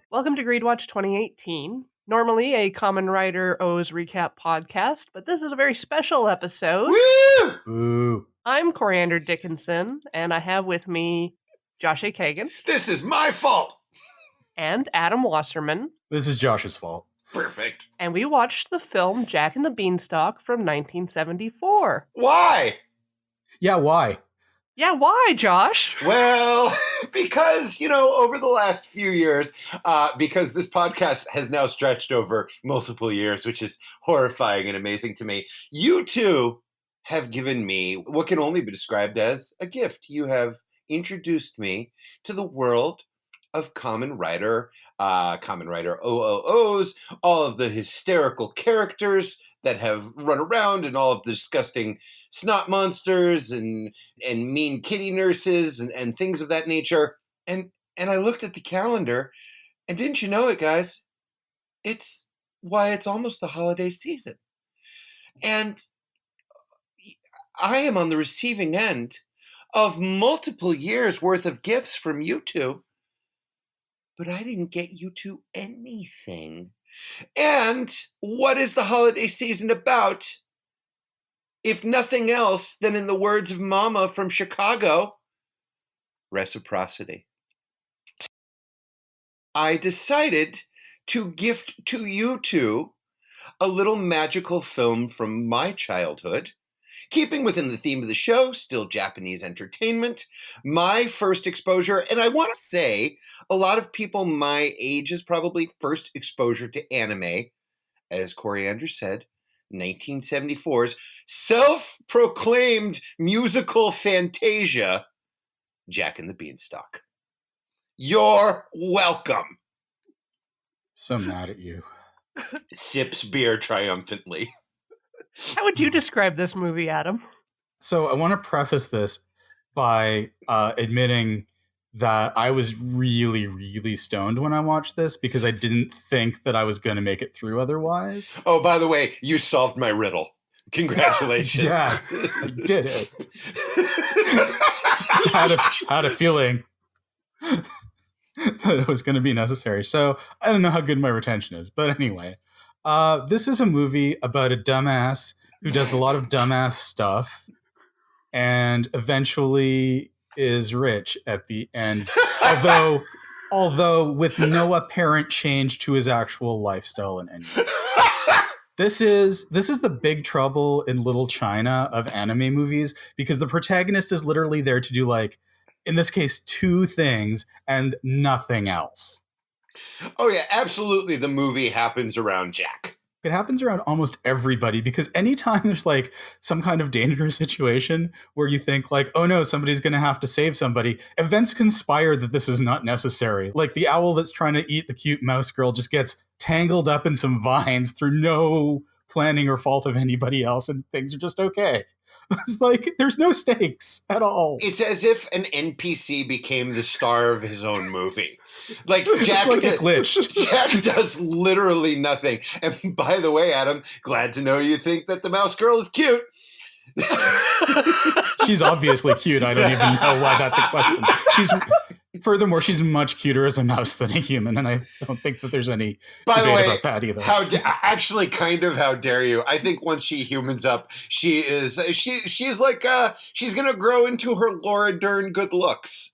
Welcome to GREEDWATCH 2018. Normally a Common Writer O's recap podcast, but this is a very special episode. Woo! Ooh. I'm Coriander Dickinson, and I have with me Josh A. Kagan. This is my fault. And Adam Wasserman. This is Josh's fault. Perfect. And we watched the film Jack and the Beanstalk from 1974. Why? Yeah, why? Yeah, why, Josh? Well, because, over the last few years, because this podcast has now stretched over multiple years, which is horrifying and amazing to me, you two have given me what can only be described as a gift. You have introduced me to the world of Common Writer OOOs, all of the hysterical characters that have run around, and all of the disgusting snot monsters and mean kitty nurses and things of that nature. And I looked at the calendar, and didn't you know it, guys? It's almost the holiday season. And I am on the receiving end of multiple years worth of gifts from you two. But I didn't get you two anything. And what is the holiday season about? If nothing else than, in the words of Mama from Chicago, reciprocity. I decided to gift to you two a little magical film from my childhood. Keeping within the theme of the show, still Japanese entertainment, my first exposure, and I want to say a lot of people my age is probably first exposure to anime, as Coriander said, 1974's self-proclaimed musical fantasia, Jack and the Beanstalk. You're welcome. So mad at you. Sips beer triumphantly. How would you describe this movie, Adam? So I want to preface this by admitting that I was really, really stoned when I watched this because I didn't think that I was going to make it through otherwise. Oh, by the way, you solved my riddle. Congratulations. Yes, I did it. had a feeling that it was going to be necessary. So I don't know how good my retention is. But anyway, this is a movie about a dumbass who does a lot of dumbass stuff and eventually is rich at the end. Although with no apparent change to his actual lifestyle in any way. This is the Big Trouble in Little China of anime movies, because the protagonist is literally there to do, like, in this case, two things and nothing else. Oh yeah, absolutely. The movie happens around Jack. It happens around almost everybody, because anytime there's like some kind of dangerous situation where you think like, oh no, somebody's going to have to save somebody, events conspire that this is not necessary. Like the owl that's trying to eat the cute mouse girl just gets tangled up in some vines through no planning or fault of anybody else, and things are just okay. It's like there's no stakes at all. It's as if an NPC became the star of his own movie. Like Jack, like it glitched. Jack does literally nothing. And by the way, Adam, glad to know you think that the mouse girl is cute. She's obviously cute. I don't even know why that's a question. Furthermore, she's much cuter as a mouse than a human, and I don't think that there's any debate about that either. Actually, kind of, how dare you? I think once she humans up, she's like she's gonna grow into her Laura Dern good looks.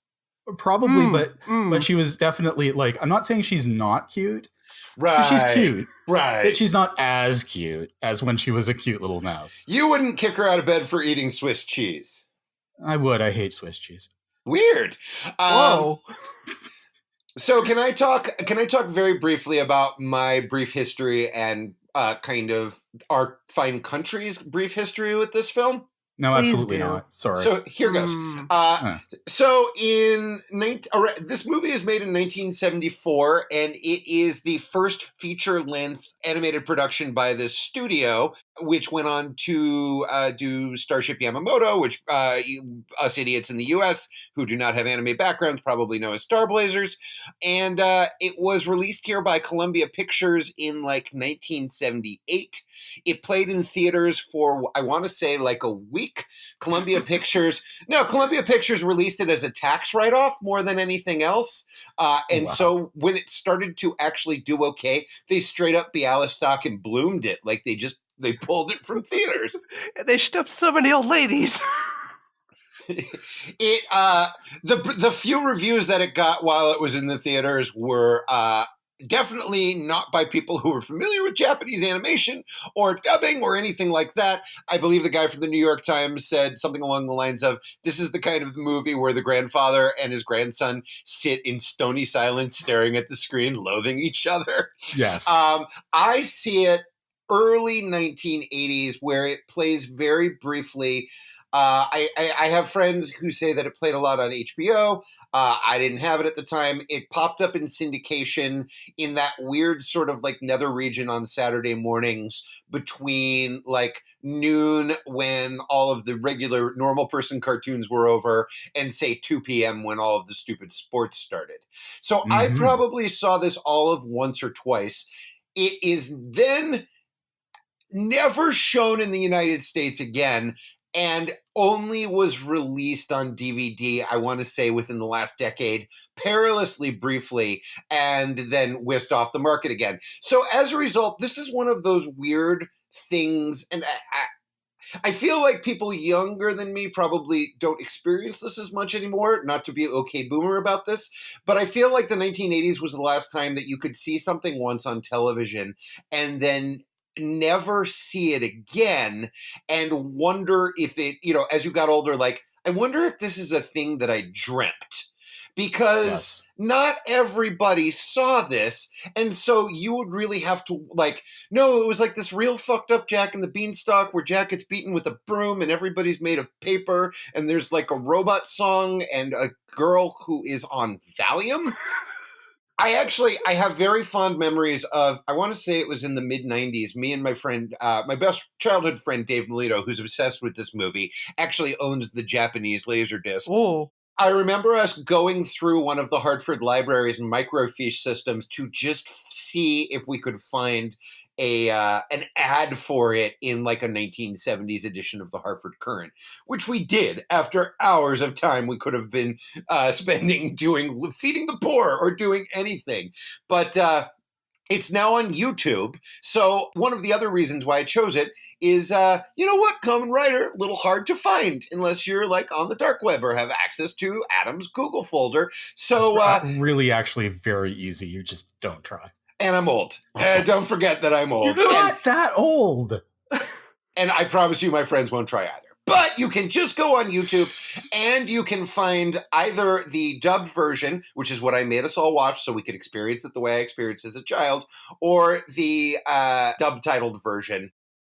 Probably, but she was definitely like. I'm not saying she's not cute. Right, she's cute. Right, but she's not as cute as when she was a cute little mouse. You wouldn't kick her out of bed for eating Swiss cheese. I would. I hate Swiss cheese. Weird. Whoa. So can I talk very briefly about my brief history and kind of our fine country's brief history with this film? No, Please absolutely do. not. Sorry. So here goes. So this movie is made in 1974, and it is the first feature-length animated production by this studio. which went on to do Starship Yamamoto, which us idiots in the US who do not have anime backgrounds probably know as Star Blazers. And it was released here by Columbia Pictures in like 1978. It played in theaters for, I want to say, like a week. Columbia Pictures released it as a tax write-off more than anything else. And so when it started to actually do okay, they straight up Bialystok and bloomed it. Like they pulled it from theaters. They stuffed so many old ladies. The few reviews that it got while it was in the theaters were definitely not by people who were familiar with Japanese animation or dubbing or anything like that. I believe the guy from the New York Times said something along the lines of, "This is the kind of movie where the grandfather and his grandson sit in stony silence staring at the screen, loathing each other." Yes. I see it early 1980s where it plays very briefly. I have friends who say that it played a lot on HBO. I didn't have it at the time. It popped up in syndication in that weird sort of like nether region on Saturday mornings between like noon when all of the regular normal person cartoons were over and say 2 p.m. when all of the stupid sports started. So I probably saw this all of once or twice. It is then never shown in the United States again, and only was released on DVD, I want to say, within the last decade, perilously briefly, and then whisked off the market again. So as a result, this is one of those weird things, and I feel like people younger than me probably don't experience this as much anymore, not to be okay boomer about this, but I feel like the 1980s was the last time that you could see something once on television and then never see it again and wonder if it, as you got older, like, I wonder if this is a thing that I dreamt. Because not everybody saw this, and so you would really have to, like, no, it was like this real fucked up Jack and the Beanstalk where Jack gets beaten with a broom and everybody's made of paper, and there's like a robot song and a girl who is on Valium. I have very fond memories of, I want to say it was in the mid-90s, me and my friend, my best childhood friend, Dave Melito, who's obsessed with this movie, actually owns the Japanese Laserdisc. Oh. I remember us going through one of the Hartford Library's microfiche systems to just see if we could find an ad for it in like a 1970s edition of the Hartford Current, which we did after hours of time we could have been spending doing feeding the poor or doing anything. But it's now on YouTube. So one of the other reasons why I chose it is, you know what, Kamen Rider, a little hard to find unless you're like on the dark web or have access to Adam's Google folder. So really, actually, very easy. You just don't try. And I'm old. Don't forget that I'm old. You're not that old. And I promise you, my friends won't try either. But you can just go on YouTube and you can find either the dubbed version, which is what I made us all watch so we could experience it the way I experienced as a child, or the dub-titled version.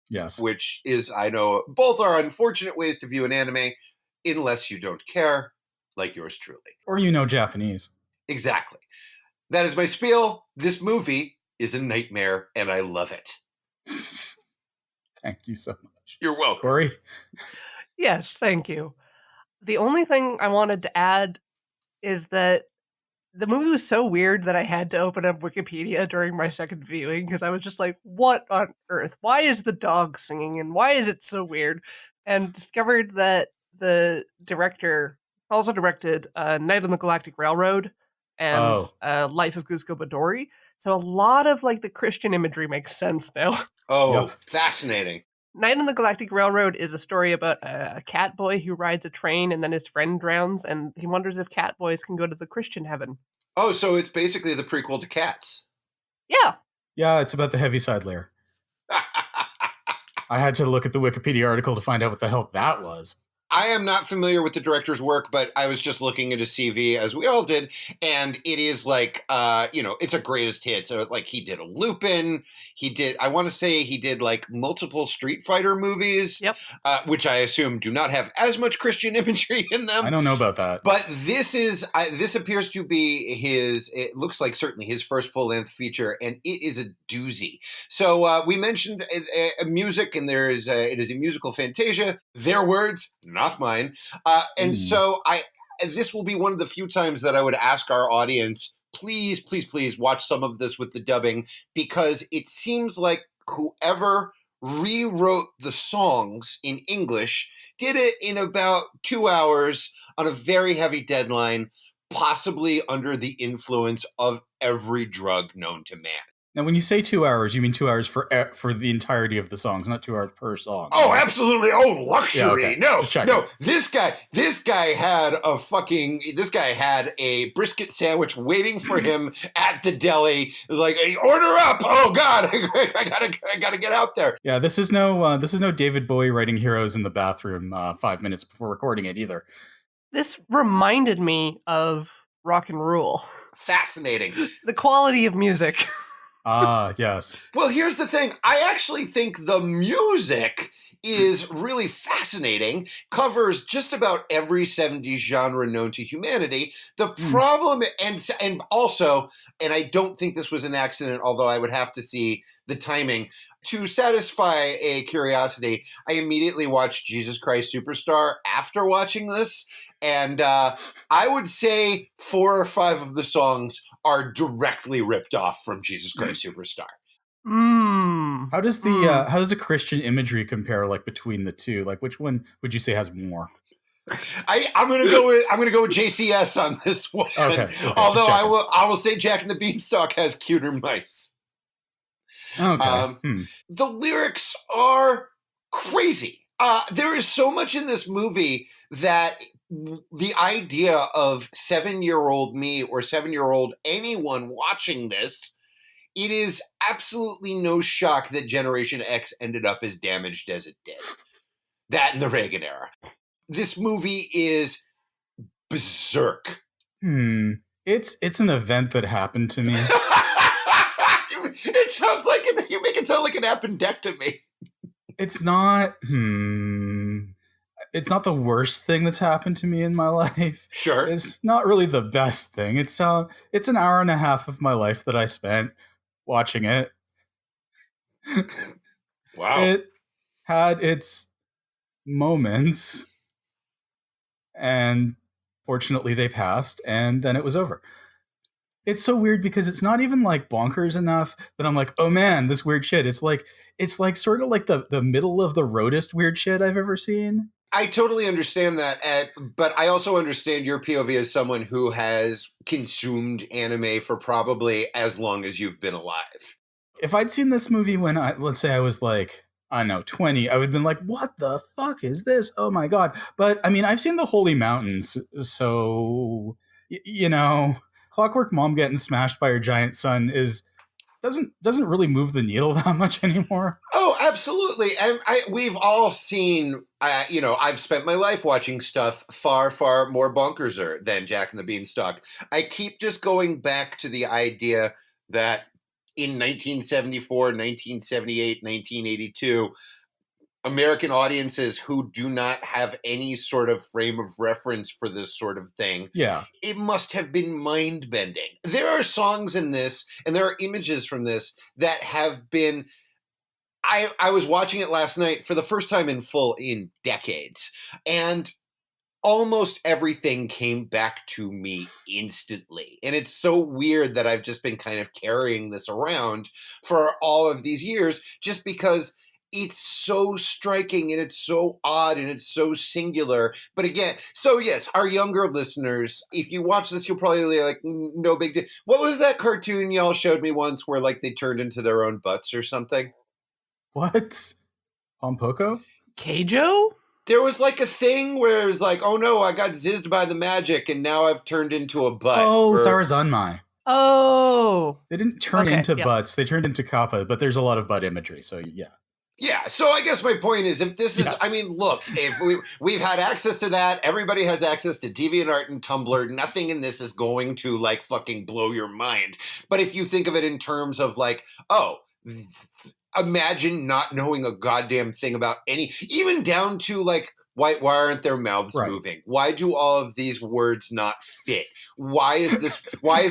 Yes. Which is, I know, both are unfortunate ways to view an anime, unless you don't care, like yours truly. Or you know Japanese. Exactly. That is my spiel. This movie is a nightmare, and I love it. Thank you so much. You're welcome. Corey? Yes, thank you. The only thing I wanted to add is that the movie was so weird that I had to open up Wikipedia during my second viewing because I was just like, what on earth? Why is the dog singing and why is it so weird? And discovered that the director also directed Night on the Galactic Railroad and Life of Kuzco Midori. So a lot of like the Christian imagery makes sense now. Oh, yep. Fascinating. Night on the Galactic Railroad is a story about a cat boy who rides a train and then his friend drowns and he wonders if cat boys can go to the Christian heaven. Oh, so it's basically the prequel to Cats. Yeah. Yeah, it's about the Heaviside Layer. I had to look at the Wikipedia article to find out what the hell that was. I am not familiar with the director's work, but I was just looking at his CV, as we all did, and it is like, it's a greatest hits. So, like, he did a Lupin. I want to say he did like multiple Street Fighter movies, Yep. which I assume do not have as much Christian imagery in them. I don't know about that. But this appears to be it looks like certainly his first full-length feature, and it is a doozy. So we mentioned music, and it is a musical fantasia. Their words, not mine. So this will be one of the few times that I would ask our audience, please, please, please watch some of this with the dubbing, because it seems like whoever rewrote the songs in English did it in about 2 hours on a very heavy deadline, possibly under the influence of every drug known to man. Now, when you say 2 hours, you mean 2 hours for the entirety of the songs, not 2 hours per song. Oh, absolutely. Oh, luxury. Yeah, okay. No. This guy had a brisket sandwich waiting for him at the deli. Like, hey, order up. Oh God, I gotta get out there. Yeah, this is no David Bowie writing Heroes in the bathroom 5 minutes before recording it either. This reminded me of Rock and Roll. Fascinating. The quality of music. Ah, yes. Well, here's the thing. I actually think the music is really fascinating, covers just about every 70s genre known to humanity. The problem, and also, and I don't think this was an accident, although I would have to see the timing, to satisfy a curiosity, I immediately watched Jesus Christ Superstar after watching this. And I would say 4 or 5 of the songs are directly ripped off from Jesus Christ Superstar. How does the Christian imagery compare, like, between the two? Like, which one would you say has more? I'm gonna go with JCS on this one. Okay, although I will say Jack and the Beanstalk has cuter mice. Okay. The lyrics are crazy. There is so much in this movie that the idea of 7-year-old me or 7-year-old anyone watching this, it is absolutely no shock that Generation X ended up as damaged as it did. That in the Reagan era. This movie is berserk. It's an event that happened to me. It sounds like you make it sound like an appendectomy. It's not. It's not the worst thing that's happened to me in my life. Sure. It's not really the best thing. It's an hour and a half of my life that I spent watching it. Wow. It had its moments, and fortunately they passed, and then it was over. It's so weird because it's not even like bonkers enough that I'm like, oh man, this weird shit. It's like sort of like the middle of the roadest weird shit I've ever seen. I totally understand that, but I also understand your POV as someone who has consumed anime for probably as long as you've been alive. If I'd seen this movie when let's say I was like, I don't know, 20, I would have been like, what the fuck is this? Oh my God. But I mean, I've seen the Holy Mountains, so, Clockwork Mom getting smashed by her giant son doesn't really move the needle that much anymore. Oh, absolutely. And we've all seen, I've spent my life watching stuff far, far more bonkerser than Jack and the Beanstalk. I keep just going back to the idea that in 1974, 1978, 1982, American audiences who do not have any sort of frame of reference for this sort of thing, it must have been mind-bending. There are songs in this, and there are images from this that have been... I was watching it last night for the first time in full in decades, and almost everything came back to me instantly. And it's so weird that I've just been kind of carrying this around for all of these years, just because it's so striking and it's so odd and it's so singular. But again, so yes, our younger listeners, if you watch this, you'll probably be like, no big deal. What was that cartoon y'all showed me once where like they turned into their own butts or something? What? Pompoko? Keijo? There was like a thing where it was like, oh no, I got zizzed by the magic and now I've turned into a butt. Oh, Sarazanmai. Oh. They didn't turn into butts. They turned into kappa, but there's a lot of butt imagery, so yeah. Yeah, so I guess my point is, if this is, Yes. I mean, look, if we've had access to that, everybody has access to DeviantArt and Tumblr. Nothing in this is going to like fucking blow your mind. But if you think of it in terms of like, oh, imagine not knowing a goddamn thing about any, even down to like, why aren't their mouths Right. moving? Why do all of these words not fit? Why is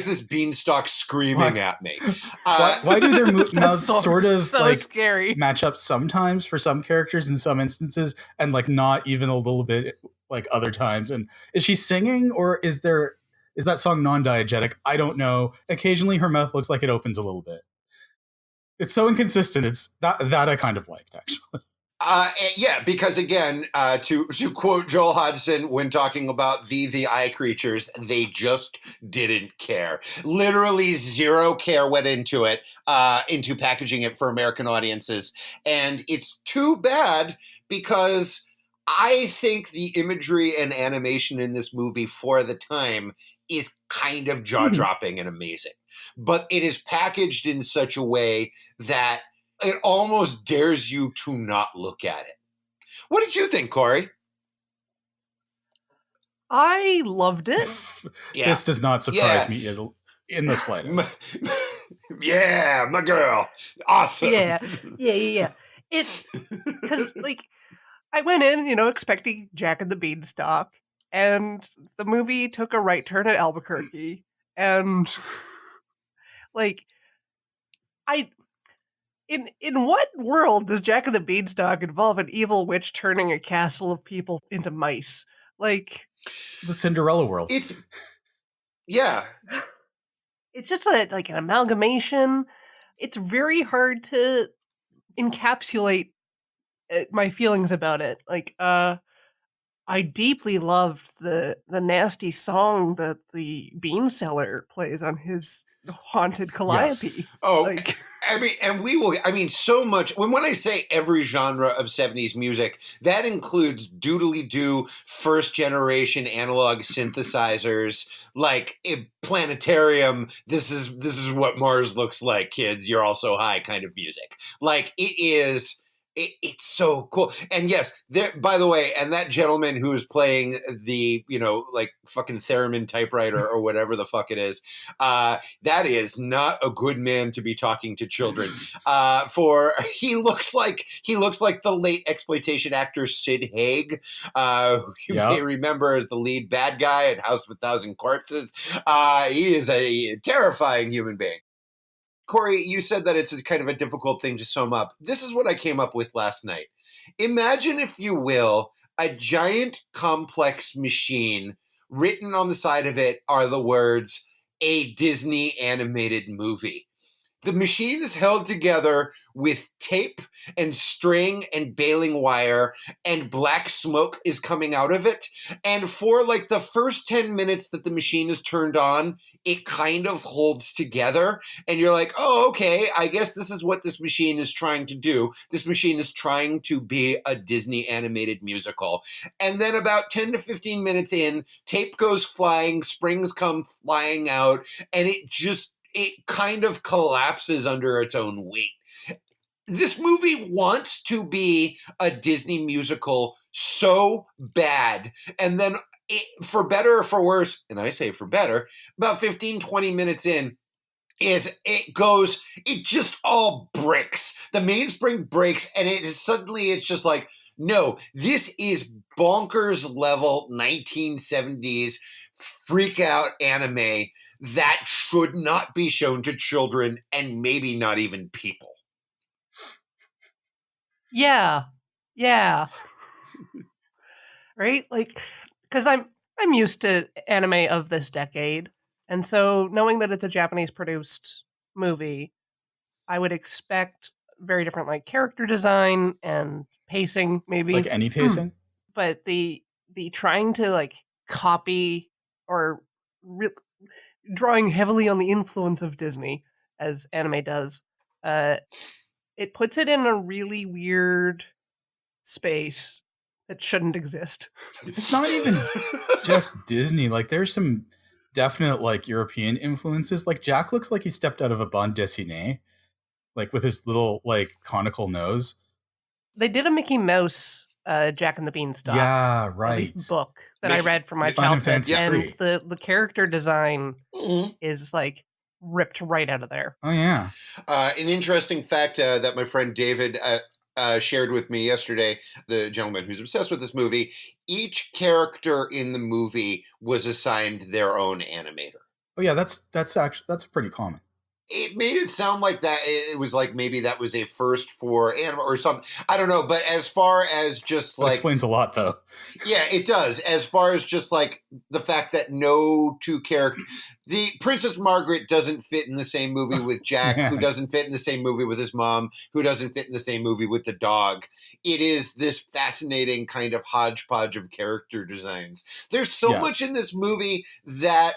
this beanstalk screaming at me? Why do their mouths so, sort of so like scary. match up sometimes for some characters in some instances, and like not even a little bit like other times? And is she singing, or is that song non-diegetic? I don't know. Occasionally her mouth looks like it opens a little bit. It's so inconsistent. It's that I kind of liked, actually. Yeah, because again, to quote Joel Hodgson when talking about the eye creatures, they just didn't care. Literally zero care went into it, into packaging it for American audiences, and it's too bad because I think the imagery and animation in this movie for the time is kind of jaw-dropping and amazing, but it is packaged in such a way that it almost dares you to not look at it. What did you think, Corey? I loved it. Yeah. This does not surprise me in the slightest. Yeah, my girl. Awesome. Yeah. It, because, like, I went in, expecting Jack and the Beanstalk, and the movie took a right turn at Albuquerque, and, like, in what world does Jack and the Beanstalk involve an evil witch turning a castle of people into mice? Like, the Cinderella world. Yeah. It's just like an amalgamation. It's very hard to encapsulate my feelings about it. Like, I deeply loved the nasty song that the bean seller plays on his haunted calliope. Oh, Like, I mean, and so much. When I say every genre of 70s music, that includes doodly doo, first generation analog synthesizers, like planetarium. This is what Mars looks like, kids. You're all so high kind of music. Like, it is. It's so cool. And yes, there, by the way, and that gentleman who is playing the, like fucking theremin typewriter or whatever the fuck it is, that is not a good man to be talking to children. For he looks like the late exploitation actor Sid Haig, who you may remember as the lead bad guy in House of a Thousand Corpses. He is a terrifying human being. Corey, you said that it's a kind of a difficult thing to sum up. This is what I came up with last night. Imagine, if you will, a giant complex machine. Written on the side of it are the words, "a Disney animated movie." The machine is held together with tape and string and baling wire, and black smoke is coming out of it. And for like the first 10 minutes that the machine is turned on, it kind of holds together. And you're like, oh, okay, I guess this is what this machine is trying to do. This machine is trying to be a Disney animated musical. And then about 10 to 15 minutes in, tape goes flying, springs come flying out, and it kind of collapses under its own weight. This movie wants to be a Disney musical so bad. And then, for better or for worse, and I say for better, about 15, 20 minutes in, it just all breaks. The mainspring breaks, and it's just like, no, this is bonkers level 1970s freak out anime that should not be shown to children, and maybe not even people. yeah. Right? Like, because I'm used to anime of this decade, and so knowing that it's a Japanese produced movie, I would expect very different like character design and pacing, maybe. Like any pacing? But the trying to like copy or drawing heavily on the influence of Disney as anime does, it puts it in a really weird space that shouldn't exist. It's not even just Disney. Like, there's some definite like European influences. Like, Jack looks like he stepped out of a bande dessinée, like with his little like conical nose. They did a Mickey Mouse Jack and the Beanstalk, Yeah, at least right. book that I read from my Fun and childhood, Fancy and Free. the character design Mhm. is like ripped right out of there. Oh yeah. An interesting fact that my friend David shared with me yesterday, the gentleman who's obsessed with this movie, each character in the movie was assigned their own animator. Oh yeah, that's actually that's pretty common. It made it sound like that it was like maybe that was a first for anime or something. I don't know, but as far as just That like, explains a lot though. yeah, it does. As far as just like the fact that no two characters, the Princess Margaret doesn't fit in the same movie with Jack, who Yeah. doesn't fit in the same movie with his mom, who doesn't fit in the same movie with the dog. It is this fascinating kind of hodgepodge of character designs. There's so much Yes. in this movie that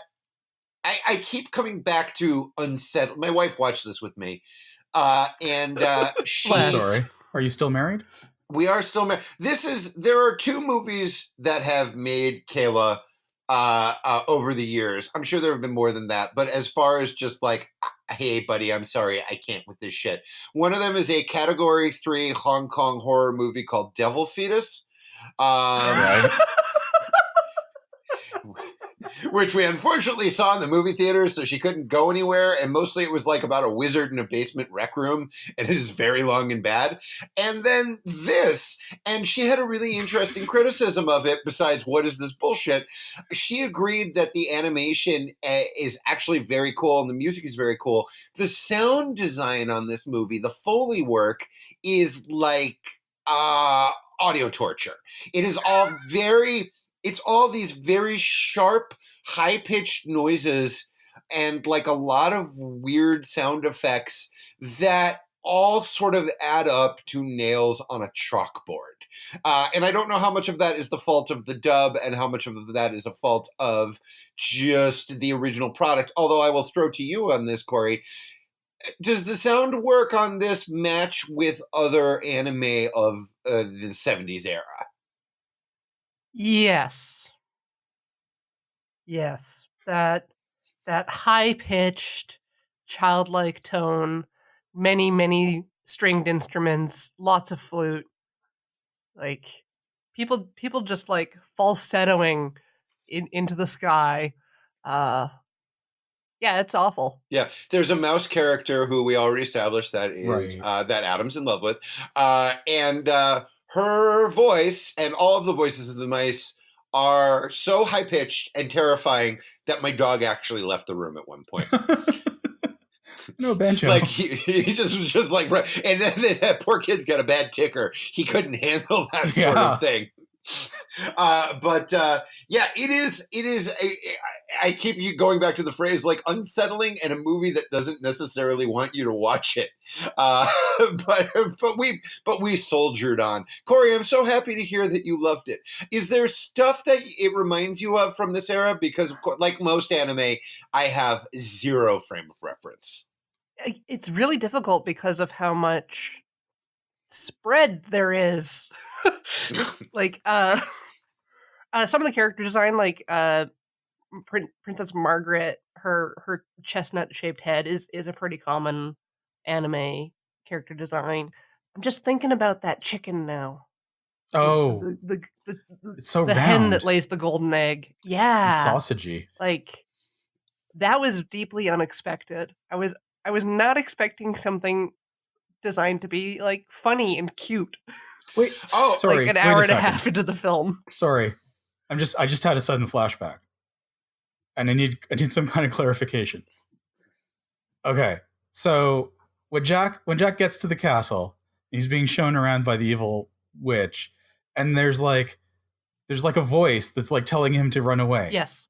I keep coming back to unsettled. My wife watched this with me, and I'm Bless. sorry. Are you still married? we are still married. There are two movies that have made Kayla over the years. I'm sure there have been more than that, but as far as just like, hey, buddy, I'm sorry, I can't with this shit. One of them is a Category 3 Hong Kong horror movie called Devil Fetus. Right. Which we unfortunately saw in the movie theater, so she couldn't go anywhere. And mostly it was like about a wizard in a basement rec room, and it is very long and bad. And then this, and she had a really interesting criticism of it, besides what is this bullshit. She agreed that the animation is actually very cool and the music is very cool. The sound design on this movie, the Foley work, is like audio torture. It is all very. It's all these very sharp, high-pitched noises and like a lot of weird sound effects that all sort of add up to nails on a chalkboard. And I don't know how much of that is the fault of the dub and how much of that is a fault of just the original product. Although I will throw to you on this, Corey. Does the sound work on this match with other anime of the 70s era? Yes. Yes. That high-pitched, childlike tone, many, many stringed instruments, lots of flute. Like people just like falsettoing into the sky. Yeah, it's awful. Yeah, there's a mouse character who we already established that is Right. that Adam's in love with, and her voice and all of the voices of the mice are so high pitched and terrifying that my dog actually left the room at one point. No, Banjo. Like he just was just like, right. And then that poor kid's got a bad ticker. He couldn't handle that sort Yeah. of thing. But yeah, it is. I keep you going back to the phrase like unsettling and a movie that doesn't necessarily want you to watch it. But we soldiered on. Corey, I'm so happy to hear that you loved it. Is there stuff that it reminds you of from this era? Because of course, like most anime, I have zero frame of reference. It's really difficult because of how much spread there is. Like some of the character design, like Princess Margaret, her chestnut shaped head is a pretty common anime character design. I'm just thinking about that chicken now. Oh, The it's so the hen round that lays the golden egg. and Yeah. sausagey. Like that was deeply unexpected. I was not expecting something designed to be like funny and cute. Wait, Oh, sorry. Like an wait hour and a second. half into the film. Sorry, I just had a sudden flashback, and I need some kind of clarification. Okay, so when Jack gets to the castle, he's being shown around by the evil witch, and there's like a voice that's like telling him to run away. Yes.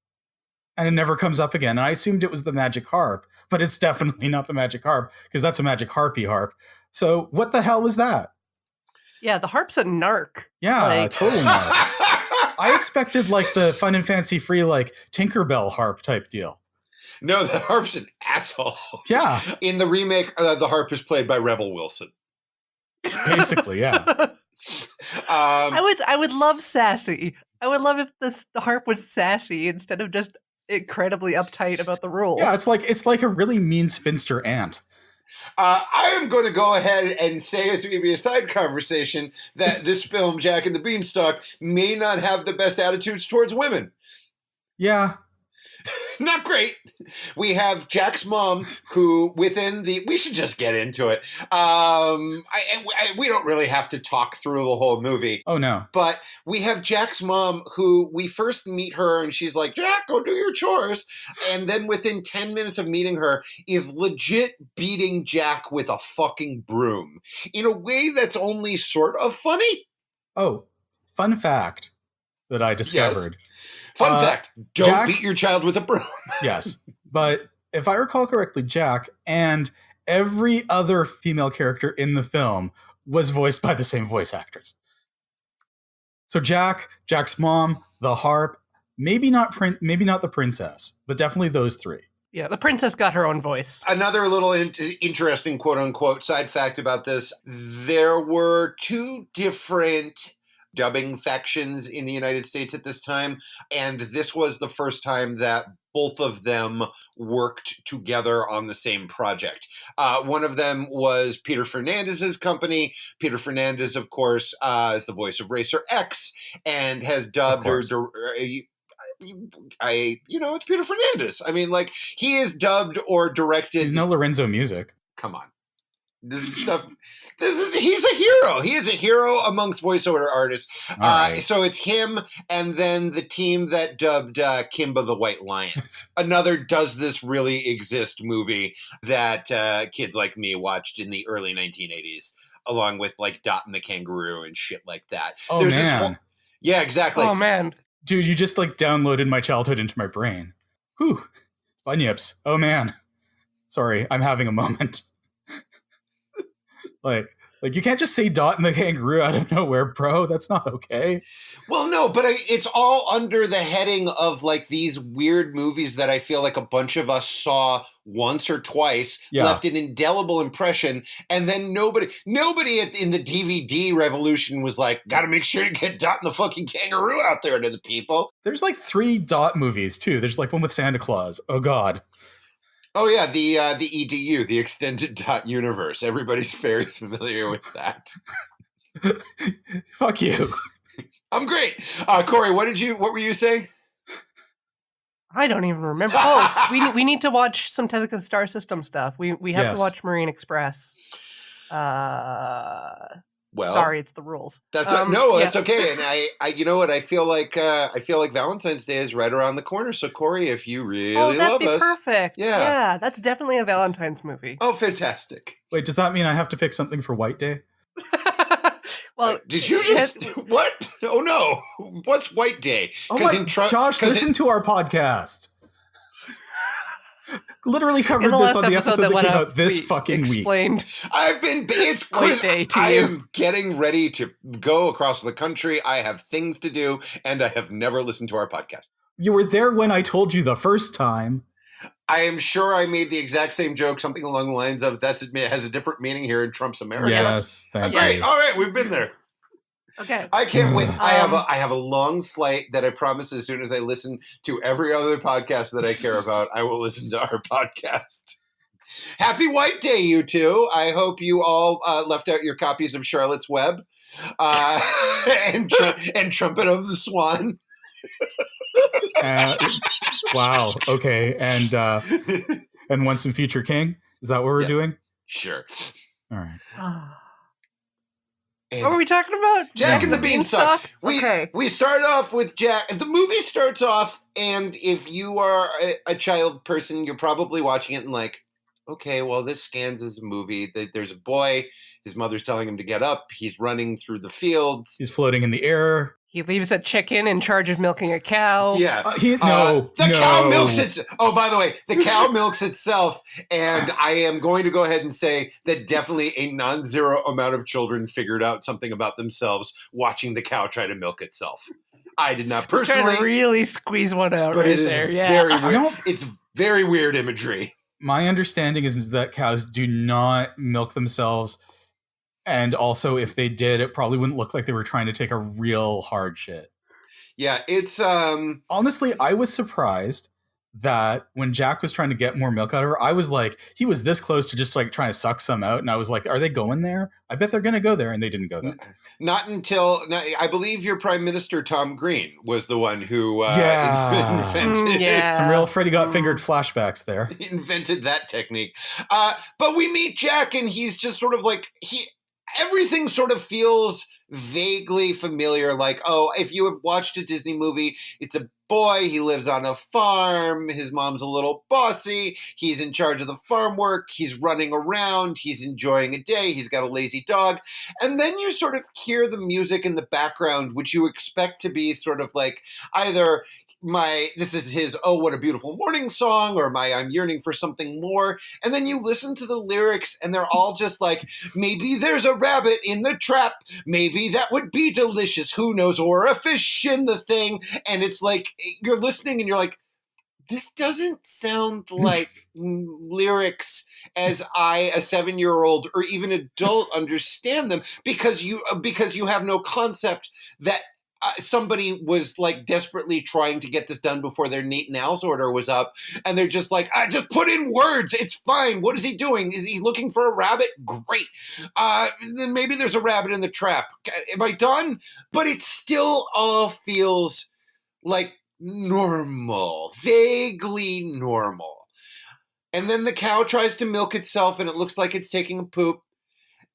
And it never comes up again. And I assumed it was the magic harp, but it's definitely not the magic harp because that's a magic harpy harp. So what the hell was that? Yeah, the harp's a narc. Yeah, Like- totally not. I expected like the fun and fancy free like Tinkerbell harp type deal. No, the harp's an asshole. Yeah. In the remake, the harp is played by Rebel Wilson. Basically, yeah. I would love sassy. I would love if the harp was sassy instead of just incredibly uptight about the rules. Yeah, it's like a really mean spinster aunt. I am going to go ahead and say, as maybe a side conversation, that this film, Jack and the Beanstalk, may not have the best attitudes towards women. Yeah. Not great. We have Jack's mom, who we should just get into it. We don't really have to talk through the whole movie. Oh, no. But we have Jack's mom, who we first meet her, and she's like, Jack, go do your chores. And then within 10 minutes of meeting her, is legit beating Jack with a fucking broom in a way that's only sort of funny. Oh, fun fact that I discovered. Yes. Fun fact, don't Jack, beat your child with a broom. Yes, but if I recall correctly, Jack and every other female character in the film was voiced by the same voice actors. So Jack's mom, the harp, maybe not the princess, but definitely those three. Yeah, the princess got her own voice. Another little interesting quote-unquote side fact about this, there were two different dubbing factions in the United States at this time, and this was the first time that both of them worked together on the same project. One of them was Peter Fernandez's company. Peter Fernandez, of course, is the voice of Racer X and has dubbed it's Peter Fernandez. I mean, like, he is dubbed or directed. He's no Lorenzo Music. Come on. This stuff. He's a hero. He is a hero amongst voiceover artists. Right. So it's him, and then the team that dubbed Kimba the White Lion. Another Does This Really Exist movie that kids like me watched in the early 1980s, along with like Dot and the Kangaroo and shit like that. Oh, man. Yeah, exactly. Oh, man. Dude, you just like downloaded my childhood into my brain. Whew. Bunyips. Oh, man. Sorry, I'm having a moment. Like you can't just say Dot and the Kangaroo out of nowhere, bro. That's not okay. Well, no, but it's all under the heading of like these weird movies that I feel like a bunch of us saw once or twice, left an indelible impression, and then nobody in the DVD revolution was like, gotta make sure to get Dot and the fucking Kangaroo out there to the people. There's like 3 Dot movies too. There's like one with Santa Claus. Oh, God. Oh, yeah, the EDU, the Extended Dot Universe. Everybody's very familiar with that. Fuck you. I'm great. Corey, what were you saying? I don't even remember. Oh, we need to watch some Tezuka Star System stuff. We have to watch Marine Express. Well, sorry, it's the rules. That's that's okay. And I you know what? I feel like Valentine's Day is right around the corner. So Corey, if you really love us, perfect. Yeah, that's definitely a Valentine's movie. Oh, fantastic! Wait, does that mean I have to pick something for White Day? Well, did you just what? Oh no! What's White Day? Josh, listen to our podcast. Literally covered this on the episode that came out this fucking week. It's White Day to I you. am getting ready to go across the country. I have things to do, and I have never listened to our podcast. You were there when I told you the first time. I am sure I made the exact same joke, something along the lines of it has a different meaning here in Trump's America. Yes, thank you. Great. All right, we've been there. Okay. I can't wait. I have a long flight that I promise as soon as I listen to every other podcast that I care about, I will listen to our podcast. Happy White Day, you two. I hope you all left out your copies of Charlotte's Web and Trumpet of the Swan. Wow. Okay. And Once and Future King. Is that what we're doing? Sure. All right. What were we talking about? Jack and the Beanstalk. Okay. We start off with Jack. The movie starts off, and if you are a child person, you're probably watching it and like, okay, well, this scans as a movie. There's a boy. His mother's telling him to get up. He's running through the fields. He's floating in the air. He leaves a chicken in charge of milking a cow. Yeah. The cow milks it. Oh, by the way, the cow milks itself. And I am going to go ahead and say that definitely a non-zero amount of children figured out something about themselves watching the cow try to milk itself. I did not personally. Trying to really squeeze one out but right it is there. Yeah. Very weird. It's very weird imagery. My understanding is that cows do not milk themselves. And also, if they did, it probably wouldn't look like they were trying to take a real hard shit. Yeah, it's... Honestly, I was surprised that when Jack was trying to get more milk out of her, I was like, he was this close to just like trying to suck some out. And I was like, are they going there? I bet they're going to go there. And they didn't go there. Not until, I believe your Prime Minister, Tom Green, was the one who invented some real Freddy Got Fingered flashbacks there. Invented that technique. But we meet Jack and he's just sort of like, everything sort of feels vaguely familiar. Like, oh, if you have watched a Disney movie, it's a boy, he lives on a farm, his mom's a little bossy, he's in charge of the farm work, he's running around, he's enjoying a day, he's got a lazy dog. And then you sort of hear the music in the background, which you expect to be sort of like either this is his "Oh What a Beautiful Morning" song, or I'm yearning for something more. And then you listen to the lyrics and they're all just like, maybe there's a rabbit in the trap, maybe that would be delicious, who knows, or a fish in the thing. And it's like you're listening and you're like, this doesn't sound like lyrics as I, a 7-year-old or even adult, understand them, because you have no concept that somebody was like desperately trying to get this done before their Nate Now's order was up, and they're just like, I just put in words, it's fine. What is he doing? Is he looking for a rabbit? Great. Then maybe there's a rabbit in the trap. Am I done? But it still all feels like normal, vaguely normal. And then the cow tries to milk itself and it looks like it's taking a poop.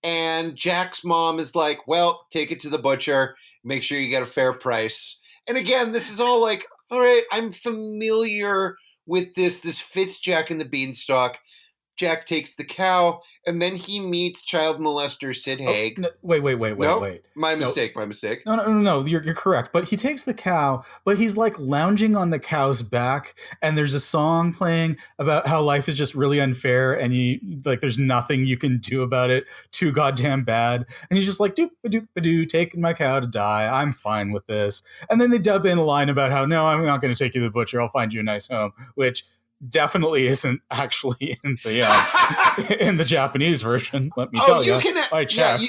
And Jack's mom is like, well, take it to the butcher. Make sure you get a fair price. And again, this is all like, all right, I'm familiar with this. This fits Jack and the Beanstalk. Jack takes the cow, and then he meets child molester Sid Haig. No, wait. My mistake. No, you're correct. But he takes the cow, but he's like lounging on the cow's back, and there's a song playing about how life is just really unfair, and there's nothing you can do about it. Too goddamn bad. And he's just like, doop-a-doop-a-doo, taking my cow to die. I'm fine with this. And then they dub in a line about how, no, I'm not going to take you to the butcher. I'll find you a nice home, which definitely isn't actually in the Japanese version. Let me tell you. I checked.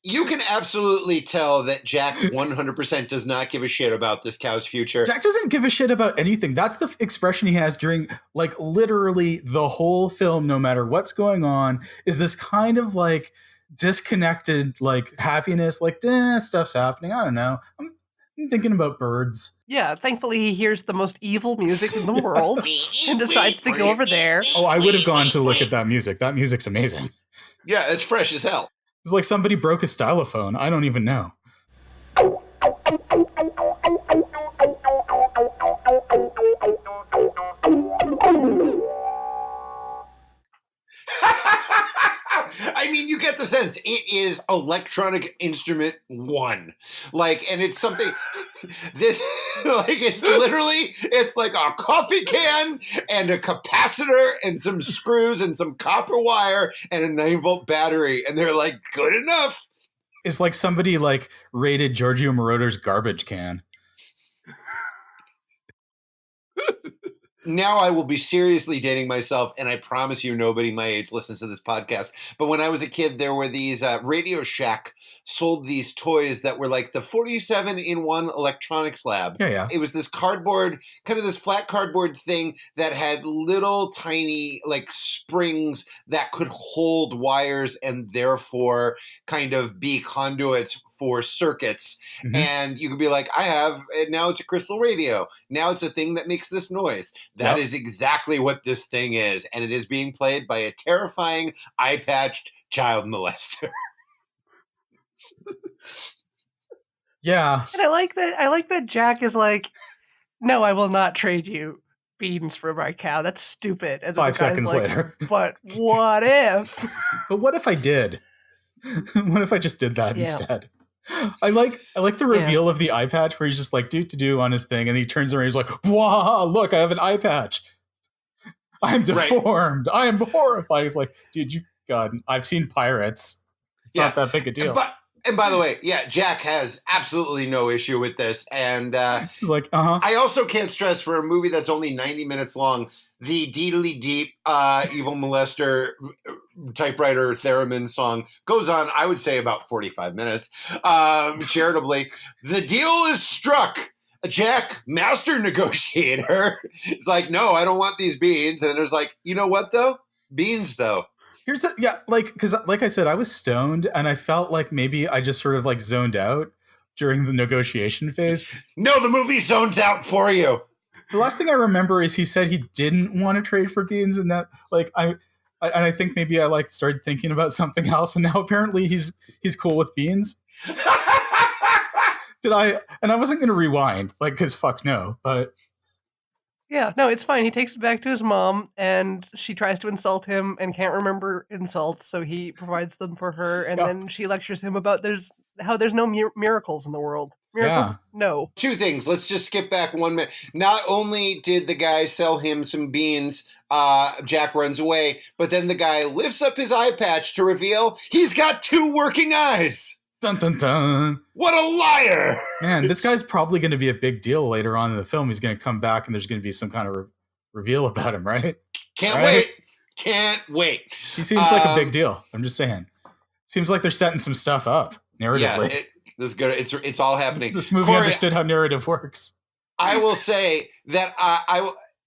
You can absolutely tell that Jack 100% does not give a shit about this cow's future. Jack doesn't give a shit about anything. That's the expression he has during like literally the whole film. No matter what's going on, is this kind of like disconnected, like happiness, like stuff's happening. I don't know. I'm thinking about birds. Yeah, thankfully he hears the most evil music in the world and decides to go over there. Oh, I would have gone to look at that music. That music's amazing. Yeah, it's fresh as hell. It's like somebody broke a stylophone. I don't even know. I mean, you get the sense it is electronic instrument 1. Like, and it's something that, like, it's like a coffee can and a capacitor and some screws and some copper wire and a 9-volt battery. And they're like, good enough. It's like somebody like raided Giorgio Moroder's garbage can. Now I will be seriously dating myself, and I promise you nobody my age listens to this podcast. But when I was a kid, there were these Radio Shack sold these toys that were like the 47-in-1 electronics lab. Yeah. It was this cardboard, kind of this flat cardboard thing that had little tiny like springs that could hold wires and therefore kind of be conduits for circuits. Mm-hmm. And you could be like, now it's a crystal radio. Now it's a thing that makes this noise. That is exactly what this thing is. And it is being played by a terrifying, eye-patched child molester. Yeah. And I like that Jack is like, no, I will not trade you beans for my cow. That's stupid. And 5 seconds later. But what if? But what if I did? What if I just did that instead? I like the reveal of the eye patch where he's just like do on his thing, and he turns around and he's like, wow, look, I have an eye patch. I'm deformed. Right. I am horrified. He's like, dude, God, I've seen pirates. It's not that big a deal. And by the way, Jack has absolutely no issue with this. And he's like, I also can't stress, for a movie that's only 90 minutes long, the deedly deep evil molester typewriter theremin song goes on, I would say, about 45 minutes. Charitably, the deal is struck. Jack, master negotiator, is like, no, I don't want these beans. And there's like, you know what though? Beans though. Here's the because like I said, I was stoned and I felt like maybe I just sort of like zoned out during the negotiation phase. No, the movie zones out for you. The last thing I remember is he said he didn't want to trade for beans, and that I think maybe I like started thinking about something else, and now apparently he's cool with beans. Did I? And I wasn't going to rewind, like, because fuck no, but. Yeah, no, it's fine. He takes it back to his mom, and she tries to insult him and can't remember insults, so he provides them for her, and then she lectures him about how there's no miracles in the world. Miracles? No. Two things. Let's just skip back 1 minute. Not only did the guy sell him some beans, Jack runs away, but then the guy lifts up his eye patch to reveal he's got 2 working eyes. Dun dun dun. What a liar! Man, this guy's probably going to be a big deal later on in the film. He's going to come back and there's going to be some kind of reveal about him, right? Can't wait. Can't wait. He seems like a big deal. I'm just saying. Seems like they're setting some stuff up narratively. Yeah, this is good. It's all happening. This movie understood how narrative works. I will say that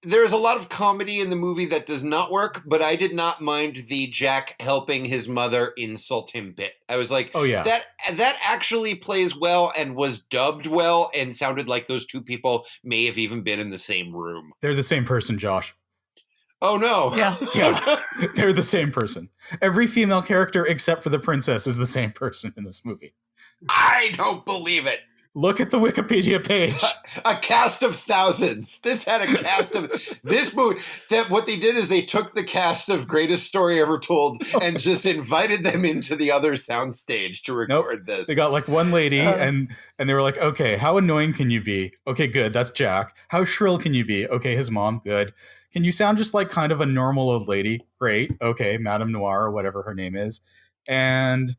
there's a lot of comedy in the movie that does not work, but I did not mind the Jack helping his mother insult him bit. I was like, oh yeah, that actually plays well and was dubbed well and sounded like those 2 people may have even been in the same room. They're the same person, Josh. Oh no. Yeah. Yeah. They're the same person. Every female character except for the princess is the same person in this movie. I don't believe it. Look at the Wikipedia page. A cast of thousands. This had a cast of this movie. That what they did is they took the cast of Greatest Story Ever Told and just invited them into the other soundstage to record this. They got like one lady and they were like, okay, how annoying can you be? Okay, good. That's Jack. How shrill can you be? Okay, his mom. Good. Can you sound just like kind of a normal old lady? Great. Okay, Madame Noir or whatever her name is. And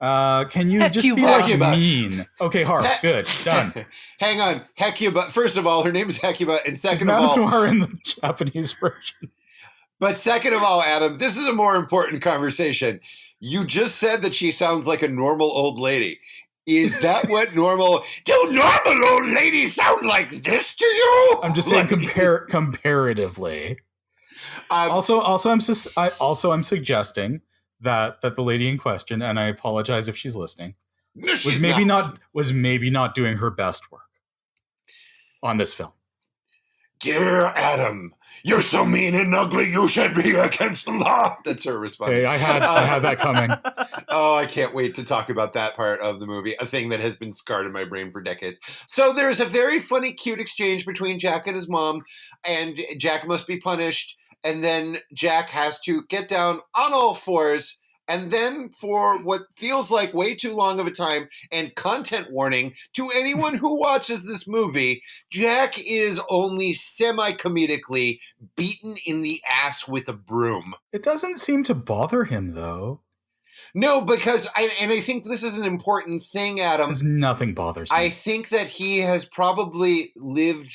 can you just be like mean? Okay, Harp. Good. Done. Hang on. Hecuba. First of all, her name is Hecuba. And second of all, Madame Noir in the Japanese version. But second of all, Adam, this is a more important conversation. You just said that she sounds like a normal old lady. Is that what normal? Do normal old ladies sound like this to you? I'm just saying, comparatively. Also, I'm suggesting that the lady in question, and I apologize if she's listening, was maybe not doing her best work on this film. Dear Adam, you're so mean and ugly. You should be against the law. That's her response. Hey, I had that coming. Oh, I can't wait to talk about that part of the movie, a thing that has been scarred in my brain for decades. So there's a very funny, cute exchange between Jack and his mom, and Jack must be punished. And then Jack has to get down on all fours. And then for what feels like way too long of a time, and content warning to anyone who watches this movie, Jack is only semi-comedically beaten in the ass with a broom. It doesn't seem to bother him, though. No, because I think this is an important thing, Adam. Because nothing bothers him. I think that he has probably lived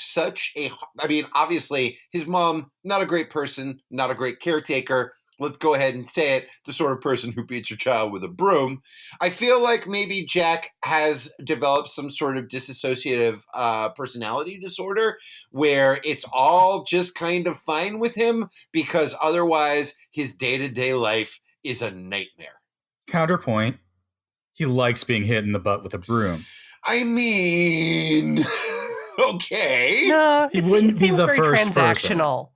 obviously, his mom, not a great person, not a great caretaker. Let's go ahead and say it, the sort of person who beats your child with a broom. I feel like maybe Jack has developed some sort of dissociative personality disorder where it's all just kind of fine with him because otherwise his day-to-day life is a nightmare. Counterpoint, he likes being hit in the butt with a broom. I mean, okay. No, he wouldn't be the first transactional. person.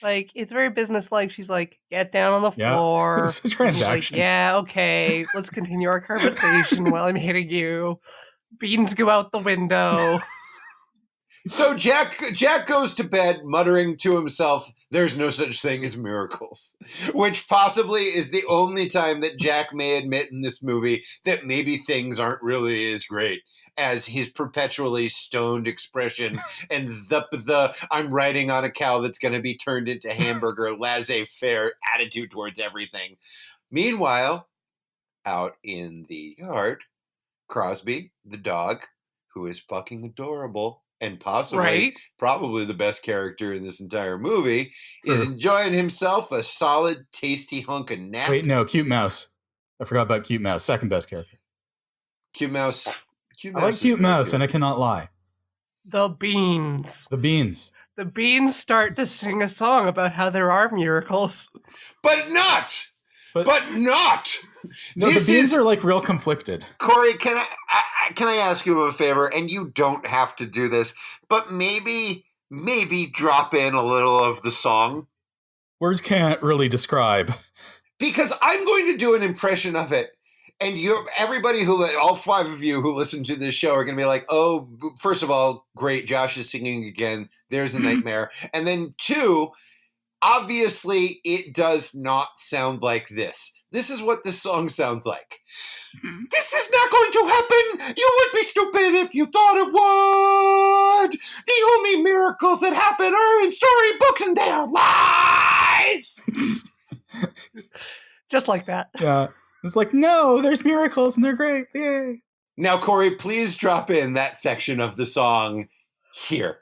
Like, it's very business-like. She's like, get down on the floor. It's a transaction. Like, yeah, okay, let's continue our conversation while I'm hitting you. Beans go out the window. So Jack goes to bed muttering to himself, there's no such thing as miracles, which possibly is the only time that Jack may admit in this movie that maybe things aren't really as great as his perpetually stoned expression and the I'm riding on a cow that's going to be turned into hamburger laissez-faire attitude towards everything. Meanwhile, out in the yard, Crosby, the dog, who is fucking adorable, and probably the best character in this entire movie, is enjoying himself a solid, tasty hunk of nap. Wait, no, Cute Mouse. I forgot about Cute Mouse, second best character. Cute Mouse. I like Cute Mouse, and I cannot lie. The beans. The beans. The beans start to sing a song about how there are miracles. But not! But not! no, the beans are like real conflicted. Corey, can I ask you a favor? And you don't have to do this, but maybe drop in a little of the song. Words can't really describe. Because I'm going to do an impression of it. And everybody all 5 of you who listen to this show are going to be like, oh, first of all, great, Josh is singing again. There's a nightmare. And then 2, obviously, it does not sound like this. This is what this song sounds like. This is not going to happen. You would be stupid if you thought it would. The only miracles that happen are in storybooks, and they are lies. Just like that. Yeah. It's like, no, there's miracles and they're great. Yay. Now, Corey, please drop in that section of the song here.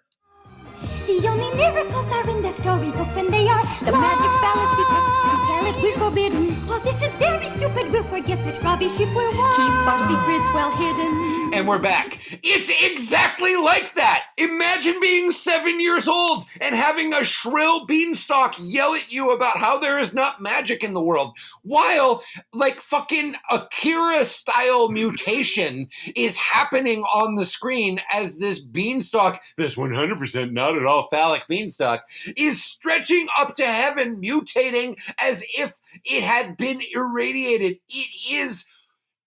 The only miracles are in the storybooks, and they are the magic spell, a secret. To tell it, we're forbidden. Oh, this is very stupid. We'll forget such rubbish if we're one. Keep our secrets well hidden. And we're back. It's exactly like that. Imagine being 7 years old and having a shrill beanstalk yell at you about how there is not magic in the world, while like fucking Akira-style mutation is happening on the screen as this beanstalk, this 100% not at all phallic beanstalk, is stretching up to heaven, mutating as if it had been irradiated. It is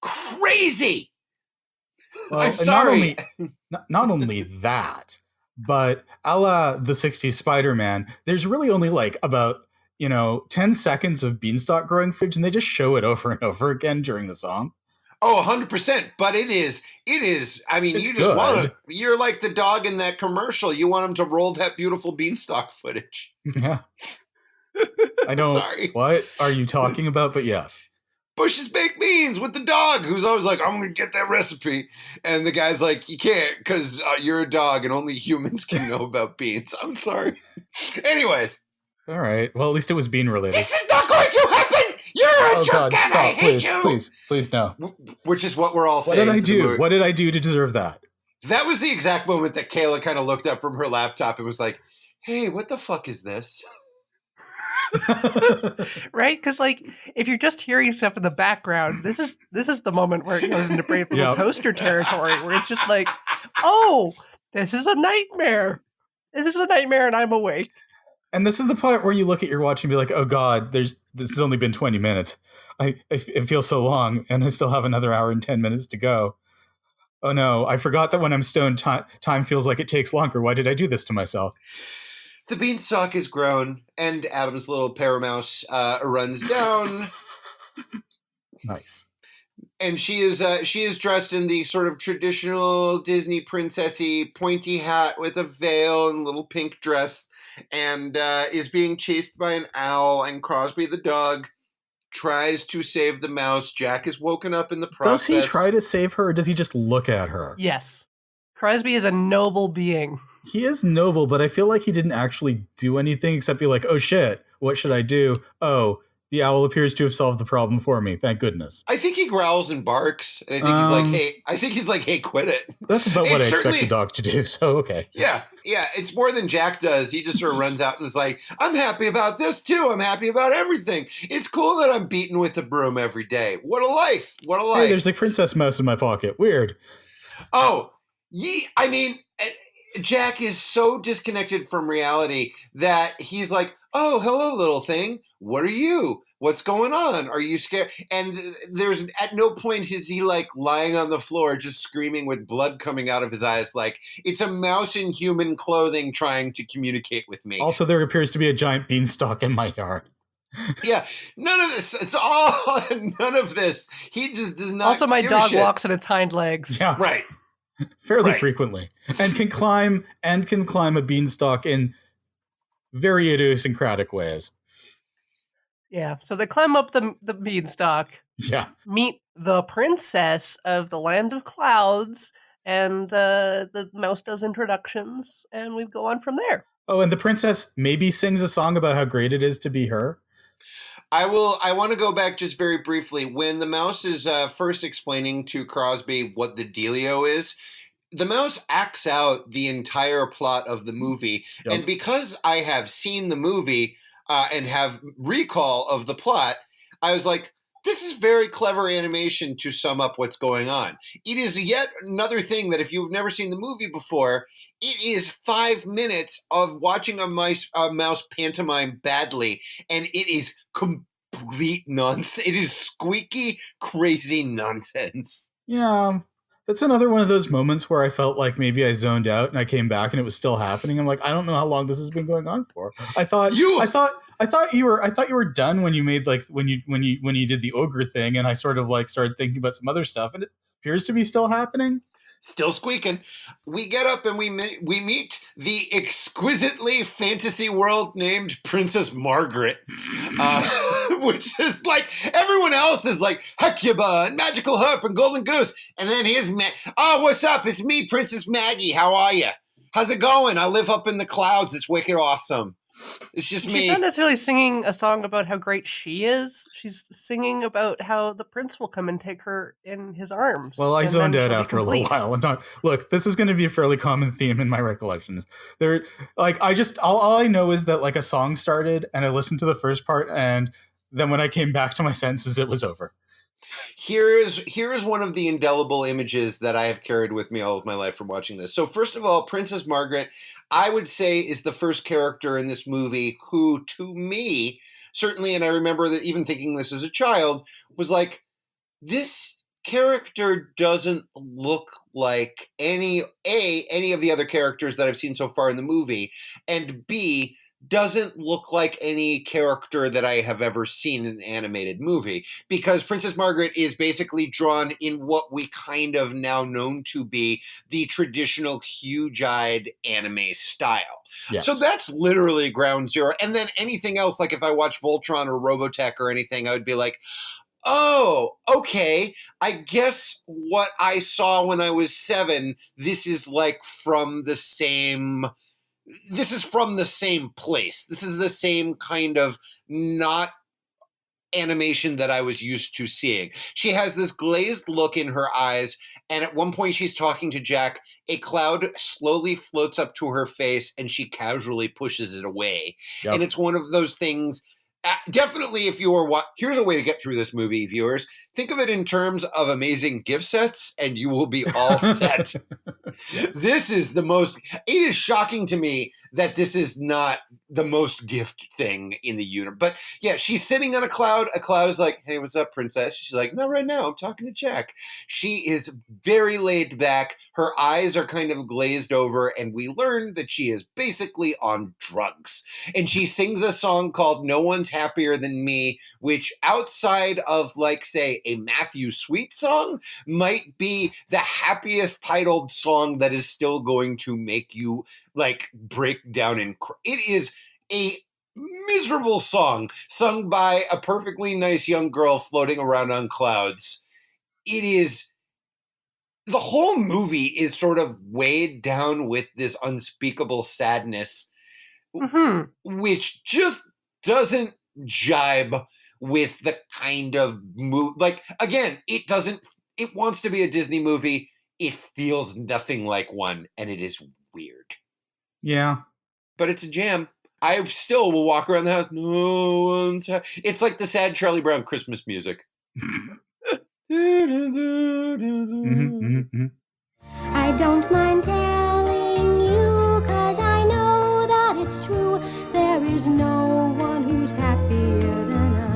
crazy. Well, I'm sorry. Not only that, but a la the 60s Spider-Man, there's really only like about, 10 seconds of beanstalk growing footage, and they just show it over and over again during the song. Oh, 100%. But it is, I mean, It's you just want good. to, you're like the dog in that commercial. You want them to roll that beautiful beanstalk footage. Yeah. I don't, Sorry. what are you talking about? But yes. Bush's baked beans with the dog, who's always like, I'm going to get that recipe. And the guy's like, you can't because you're a dog and only humans can know about beans. I'm sorry. Anyways. All right. Well, at least it was bean related. This is not going to happen. You're a jerk God, and stop. I hate Please, you. please, no. Which is what we're all What saying. did I do? What did I do to deserve that? That was the exact moment that Kayla kind of looked up from her laptop and was like, hey, what the fuck is this? Right? Because if you're just hearing stuff in the background, this is the moment where it goes into Brave Little Toaster territory, where it's just like, oh, this is a nightmare. This is a nightmare, and I'm awake. And this is the part where you look at your watch and be like, oh God, this has only been 20 minutes. It feels so long, and I still have another hour and 10 minutes to go. Oh no, I forgot that when I'm stoned, time feels like it takes longer. Why did I do this to myself? The beanstalk is grown, and Adam's little paramouse runs down. Nice. And she is dressed in the sort of traditional Disney princessy pointy hat with a veil and little pink dress, and is being chased by an owl. And Crosby the dog tries to save the mouse. Jack is woken up in the process. Does he try to save her, or does he just look at her? Yes. Crosby is a noble being. He is noble, but I feel like he didn't actually do anything except be like, oh shit, what should I do? Oh, the owl appears to have solved the problem for me. Thank goodness. I think he growls and barks, and I think he's like, hey, quit it. That's about what I expect the dog to do, so okay. Yeah, it's more than Jack does. He just sort of runs out and is like, I'm happy about this too. I'm happy about everything. It's cool that I'm beaten with a broom every day. What a life. What a life. Hey, there's a princess mouse in my pocket. Weird. Oh, I mean, Jack is so disconnected from reality that he's like, oh, hello, little thing. What are you? What's going on? Are you scared? And there's at no point is he like lying on the floor just screaming with blood coming out of his eyes like it's a mouse in human clothing trying to communicate with me. Also, there appears to be a giant beanstalk in my yard. Yeah, none of this. It's all none of this. He just does not. Also, my give dog a shit. walks on its hind legs. Yeah, Right. Fairly frequently, and can climb a beanstalk in very idiosyncratic ways. Yeah, so they climb up the beanstalk. Yeah. Meet the princess of the land of clouds, and the mouse does introductions, and we go on from there. Oh, and the princess maybe sings a song about how great it is to be her. I want to go back just very briefly. When the mouse is first explaining to Crosby what the dealio is, The mouse acts out the entire plot of the movie. Yep. And because I have seen the movie and have recall of the plot, I was like, this is very clever animation to sum up what's going on. It is yet another thing that if you've never seen the movie before, it is 5 minutes of watching a mouse pantomime badly, and it is complete nonsense. It is squeaky, crazy nonsense. Yeah. It's another one of those moments where I felt like maybe I zoned out and I came back and it was still happening. I'm like, I don't know how long this has been going on for. I thought you were done when you made like when you did the ogre thing, and I sort of like started thinking about some other stuff, and it appears to be still happening. Still squeaking. We get up and we meet the exquisitely fantasy world named Princess Margaret, which is like everyone else is like Hecuba and Magical Harp and Golden Goose, and then here's oh, what's up? It's me, Princess Maggie. How are you? How's it going? I live up in the clouds. It's wicked awesome. It's just me. She's not necessarily singing a song about how great she is. She's singing about how the prince will come and take her in his arms. Well, I zoned out after a little while. Look, this is going to be a fairly common theme in my recollections. All I know is that like a song started and I listened to the first part, and then when I came back to my senses, it was over. Here is one of the indelible images that I have carried with me all of my life from watching this. So first of all, Princess Margaret, I would say, is the first character in this movie who, to me, certainly, and I remember that even thinking this as a child, was like, this character doesn't look like any of the other characters that I've seen so far in the movie, and B, doesn't look like any character that I have ever seen in an animated movie, because Princess Margaret is basically drawn in what we kind of now known to be the traditional huge-eyed anime style. Yes. So that's literally ground zero. And then anything else, like if I watch Voltron or Robotech or anything, I would be like, oh, okay, I guess what I saw when I was 7, this is like from the same... This is from the same place. This is the same kind of not animation that I was used to seeing. She has this glazed look in her eyes, and at one point she's talking to Jack. A cloud slowly floats up to her face, and she casually pushes it away. Yep. And it's one of those things... definitely, if you are here's a way to get through this movie, viewers. Think of it in terms of amazing gift sets, and you will be all set. Yes. This is the most... It is shocking to me that this is not the most gift thing in the universe. But yeah, she's sitting on a cloud. A cloud is like, hey, what's up, princess? She's like, no, right now, I'm talking to Jack. She is very laid back. Her eyes are kind of glazed over, and we learn that she is basically on drugs. And she sings a song called No One's Happier Than Me, which outside of, like, say, a Matthew Sweet song, might be the happiest titled song that is still going to make you, like, break down and cry. It is a miserable song sung by a perfectly nice young girl floating around on clouds. It is... The whole movie is sort of weighed down with this unspeakable sadness, which just doesn't jibe with the kind of movie. Like, again, it wants to be a Disney movie. It feels nothing like one, and it is weird. Yeah. But it's a jam. I still will walk around the house. No one's It's like the sad Charlie Brown Christmas music. I don't mind telling you, 'cause I know that it's true. There is no one who's happier than I.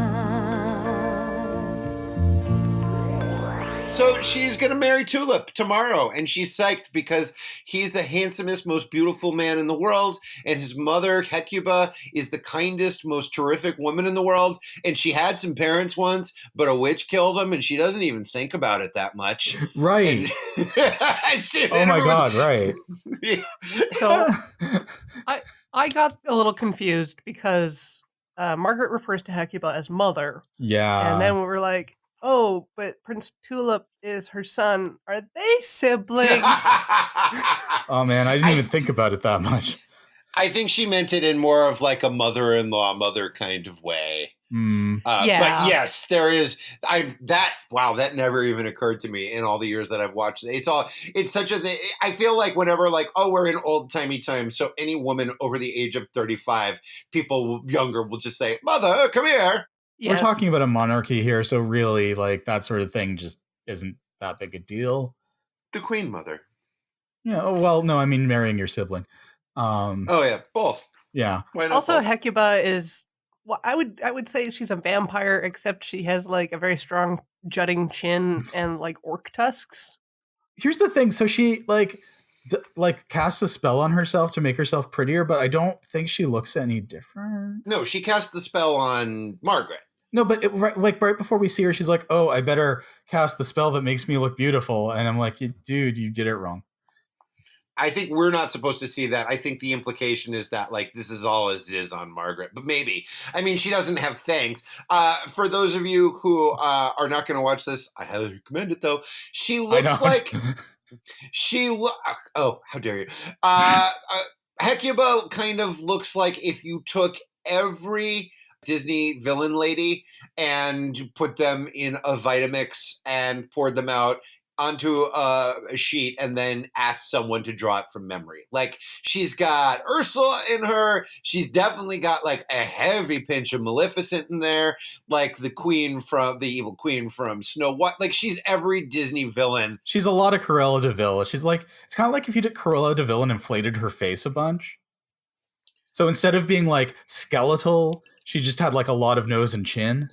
So she's going to marry Tulip tomorrow, and she's psyched because he's the handsomest, most beautiful man in the world, and his mother, Hecuba, is the kindest, most terrific woman in the world, and she had some parents once, but a witch killed them, and she doesn't even think about it that much. Right. Oh my God, right. Yeah. So I got a little confused because Margaret refers to Hecuba as mother. Yeah. And then we were like, oh, but Prince Tulip is her son. Are they siblings? Oh man, I didn't even think about it that much. I think she meant it in more of like a mother-in-law, mother kind of way. But yes, there is. That never even occurred to me in all the years that I've watched it. It's such a thing. I feel like whenever we're in old timey times, so any woman over the age of 35, people younger will just say, "Mother, come here." Yes. We're talking about a monarchy here, so really, that sort of thing just isn't that big a deal. The Queen Mother. Yeah. Well, no, I mean marrying your sibling. Oh yeah, both. Yeah. Why not also, both? Hecuba is. Well, I would say she's a vampire, except she has a very strong jutting chin and orc tusks. Here's the thing: so she casts a spell on herself to make herself prettier, but I don't think she looks any different. No, she cast the spell on Margaret. No, but right before we see her, she's like, "Oh, I better cast the spell that makes me look beautiful," and I'm like, "Dude, you did it wrong." I think we're not supposed to see that. I think the implication is that this is all as is on Margaret, but maybe. I mean, she doesn't have fangs. For those of you who are not going to watch this, I highly recommend it though. She looks like oh, how dare you? Hecuba kind of looks like if you took every Disney villain lady and put them in a Vitamix and poured them out onto a sheet and then asked someone to draw it from memory. She's got Ursula in her. She's definitely got a heavy pinch of Maleficent in there, the evil queen from Snow White. She's every Disney villain. She's a lot of Cruella de Vil. She's it's kind of like if you took Cruella de Vil and inflated her face a bunch. So instead of being skeletal, she just had a lot of nose and chin.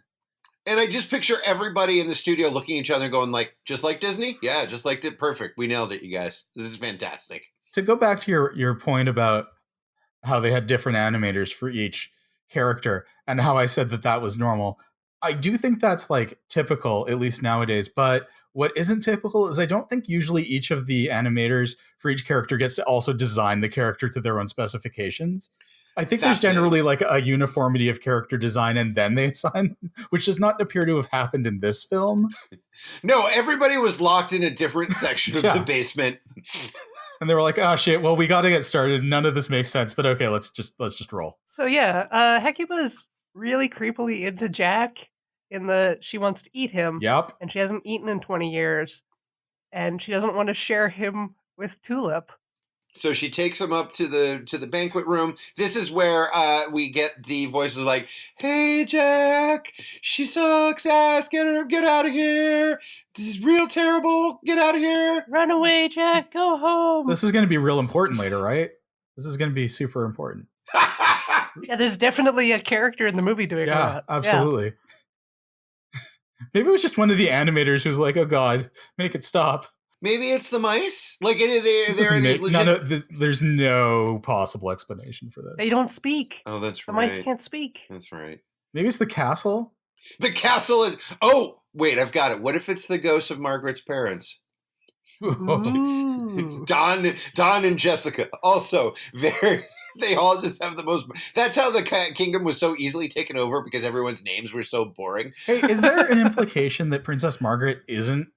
And I just picture everybody in the studio looking at each other and going just like Disney? Yeah, just like it. Perfect. We nailed it, you guys. This is fantastic. To go back to your point about how they had different animators for each character and how I said that was normal, I do think that's typical, at least nowadays. But what isn't typical is I don't think usually each of the animators for each character gets to also design the character to their own specifications. I think there's generally a uniformity of character design and then they assign them, which does not appear to have happened in this film. No, everybody was locked in a different section of the basement. And they were like, "Oh shit, well we got to get started. None of this makes sense, but okay, let's just roll." So yeah, Hecuba is really creepily into Jack in that she wants to eat him. Yep. And she hasn't eaten in 20 years. And she doesn't want to share him with Tulip. So she takes him up to the banquet room. This is where we get the voices "Hey, Jack, she sucks ass. Get out of here. This is real terrible. Get out of here. Run away, Jack. Go home." This is going to be real important later, right? This is going to be super important. Yeah, there's definitely a character in the movie doing that. Yeah, absolutely. Yeah. Maybe it was just one of the animators who was like, "Oh God, make it stop." Maybe it's the mice. There's no possible explanation for this. They don't speak. Oh, that's right. The mice can't speak. That's right. Maybe it's the castle. The castle is. Oh, wait, I've got it. What if it's the ghosts of Margaret's parents? Don and Jessica. Also, they all just have the most. That's how the kingdom was so easily taken over because everyone's names were so boring. Hey, is there an implication that Princess Margaret isn't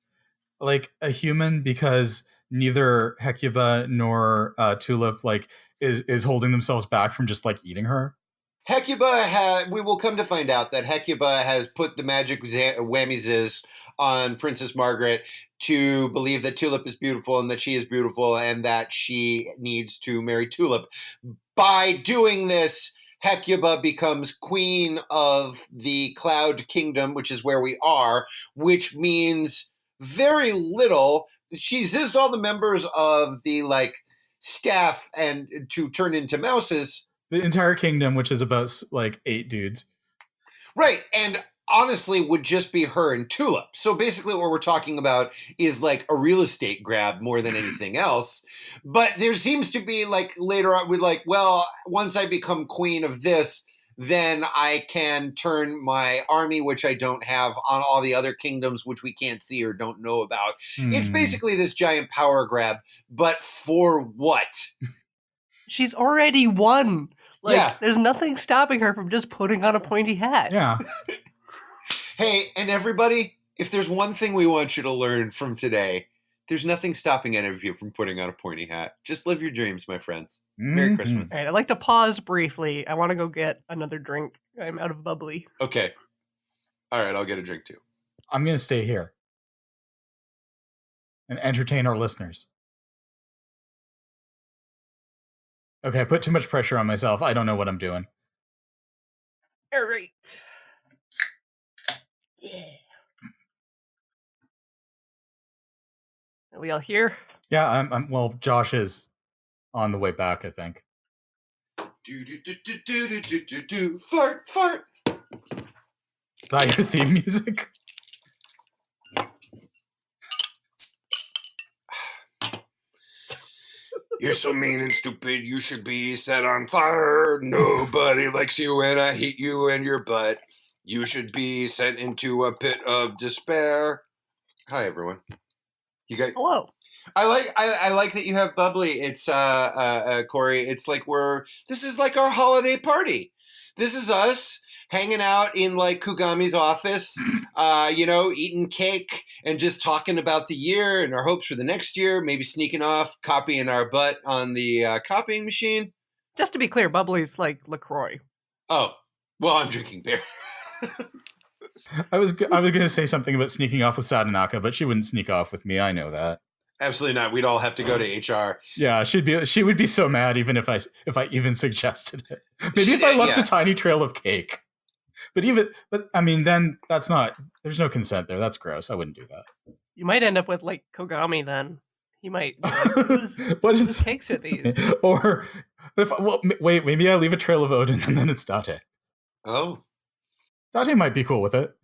a human because neither Hecuba nor Tulip is holding themselves back from just eating her? Hecuba we will come to find out that Hecuba has put the magic whammies on Princess Margaret to believe that Tulip is beautiful and that she is beautiful and that she needs to marry Tulip. By doing this, Hecuba becomes queen of the Cloud Kingdom, which is where we are, which means very little. She's zizzed all the members of the staff and to turn into mouses. The entire kingdom, which is about 8 dudes. Right. And honestly would just be her and Tulip. So basically what we're talking about is a real estate grab more than anything else. But there seems to be later on we're well, once I become queen of this, then I can turn my army, which I don't have, on all the other kingdoms, which we can't see or don't know about. It's basically this giant power grab, but for what? She's already won. There's nothing stopping her from just putting on a pointy hat. Yeah. Hey, and everybody, if there's one thing we want you to learn from today, There's nothing stopping any of you from putting on a pointy hat. Just live your dreams, my friends. Merry Mhm. Christmas. All right, I'd like to pause briefly. I want to go get another drink. I'm out of bubbly. Okay. All right, I'll get a drink too. I'm going to stay here and entertain our listeners. Okay, I put too much pressure on myself. I don't know what I'm doing. All right. Yeah. Are we all here? Yeah, well, Josh is on the way back, I think. Do. Fart, fart. Is that your theme music? You're so mean and stupid, you should be set on fire. Nobody likes you and I hate you and your butt. You should be sent into a pit of despair. Hi, everyone. You guys. Hello. I like that you have bubbly. It's Corey. It's like this is like our holiday party. This is us hanging out in like Kugami's office, eating cake and just talking about the year and our hopes for the next year. Maybe sneaking off, copying our butt on the copying machine. Just to be clear, bubbly's like LaCroix. Oh, well, I'm drinking beer. I was going to say something about sneaking off with Sadanaka, but she wouldn't sneak off with me. I know that. Absolutely not. We'd all have to go to HR. Yeah, she would be so mad even if I even suggested it. Maybe if I left a tiny trail of cake. But I mean, then there's no consent there. That's gross. I wouldn't do that. You might end up with like Kogami then. He might be like, whose cakes are these? Or wait, maybe I leave a trail of Odin and then it's Date. Oh. Date might be cool with it.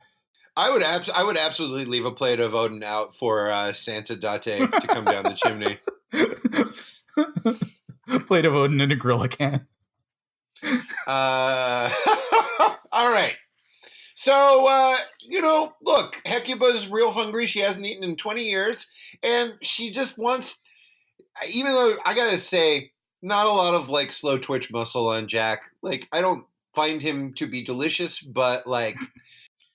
I would absolutely leave a plate of Odin out for Santa Date to come down the chimney. Plate of Odin in a Gorilla can. All right. So, look, Hecuba's real hungry. She hasn't eaten in 20 years. And she just wants, even though I got to say, not a lot of like slow twitch muscle on Jack. Like, I don't find him to be delicious, but like...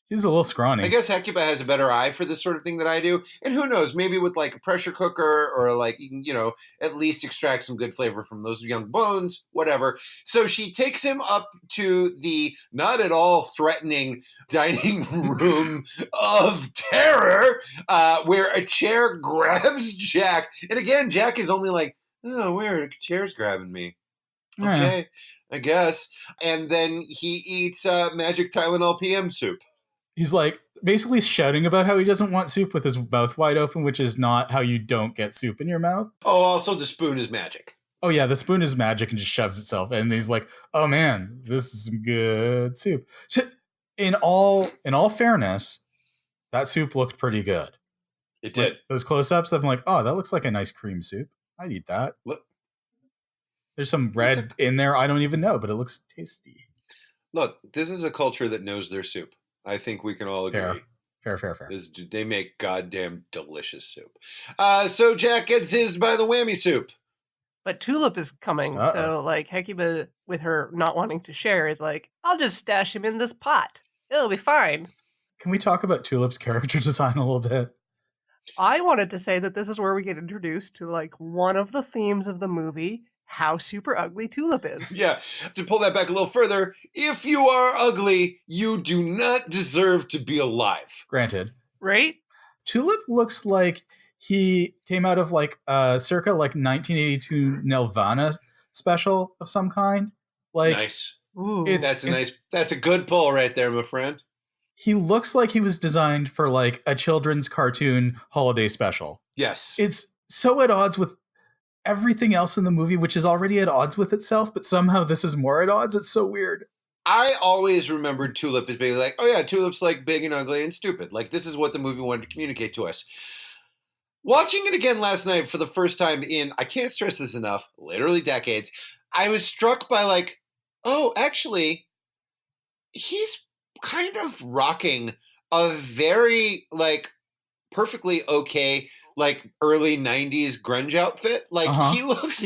He's a little scrawny. I guess Hecuba has a better eye for this sort of thing than I do. And who knows, maybe with like a pressure cooker or like, at least extract some good flavor from those young bones, whatever. So she takes him up to the not at all threatening dining room of terror, where a chair grabs Jack. And again, Jack is only like, oh, weird, a chair's grabbing me. Okay, I guess. And then he eats magic Tylenol PM soup. He's like basically shouting about how he doesn't want soup with his mouth wide open, which is not how you don't get soup in your mouth. Oh, also the spoon is magic. Oh yeah, the spoon is magic and just shoves itself. And he's like, oh man, this is some good soup. In all fairness, that soup looked pretty good. It did. Those close-ups, I'm like, oh, that looks like a nice cream soup. I'd eat that. Look. There's some red in there. I don't even know, but it looks tasty. Look, this is a culture that knows their soup. I think we can all agree. Fair. They make goddamn delicious soup. So Jack gets his by the whammy soup. But Tulip is coming, so like Hecuba, with her not wanting to share, is like, I'll just stash him in this pot. It'll be fine. Can we talk about Tulip's character design a little bit? I wanted to say that this is where we get introduced to like one of the themes of the movie, how super ugly Tulip is. Yeah, to pull that back a little further, if you are ugly, you do not deserve to be alive. Granted. Right? Tulip looks like he came out of like circa like 1982 Nelvana special of some kind. Like, nice. Ooh. That's a good pull right there, my friend. He looks like he was designed for like a children's cartoon holiday special. Yes. It's so at odds with everything else in the movie, which is already at odds with itself, but somehow this is more at odds. It's so weird. I always remembered Tulip as being like, oh yeah, Tulip's like big and ugly and stupid. Like, this is what the movie wanted to communicate to us. Watching it again last night for the first time in, I can't stress this enough, literally decades, I was struck by like, oh, actually, he's kind of rocking a very like perfectly okay like early 90s grunge outfit. Like he looks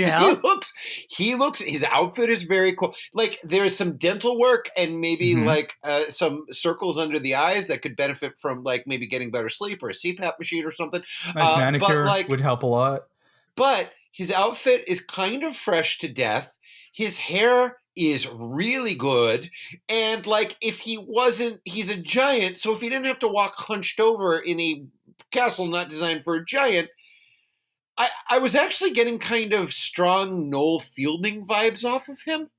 his outfit is very cool. Like there's some dental work and maybe like some circles under the eyes that could benefit from like maybe getting better sleep or a CPAP machine or something. Nice manicure but like, would help a lot. But his outfit is kind of fresh to death. His hair is really good. And like if he's a giant, so if he didn't have to walk hunched over in a castle not designed for a giant, I was actually getting kind of strong Noel Fielding vibes off of him.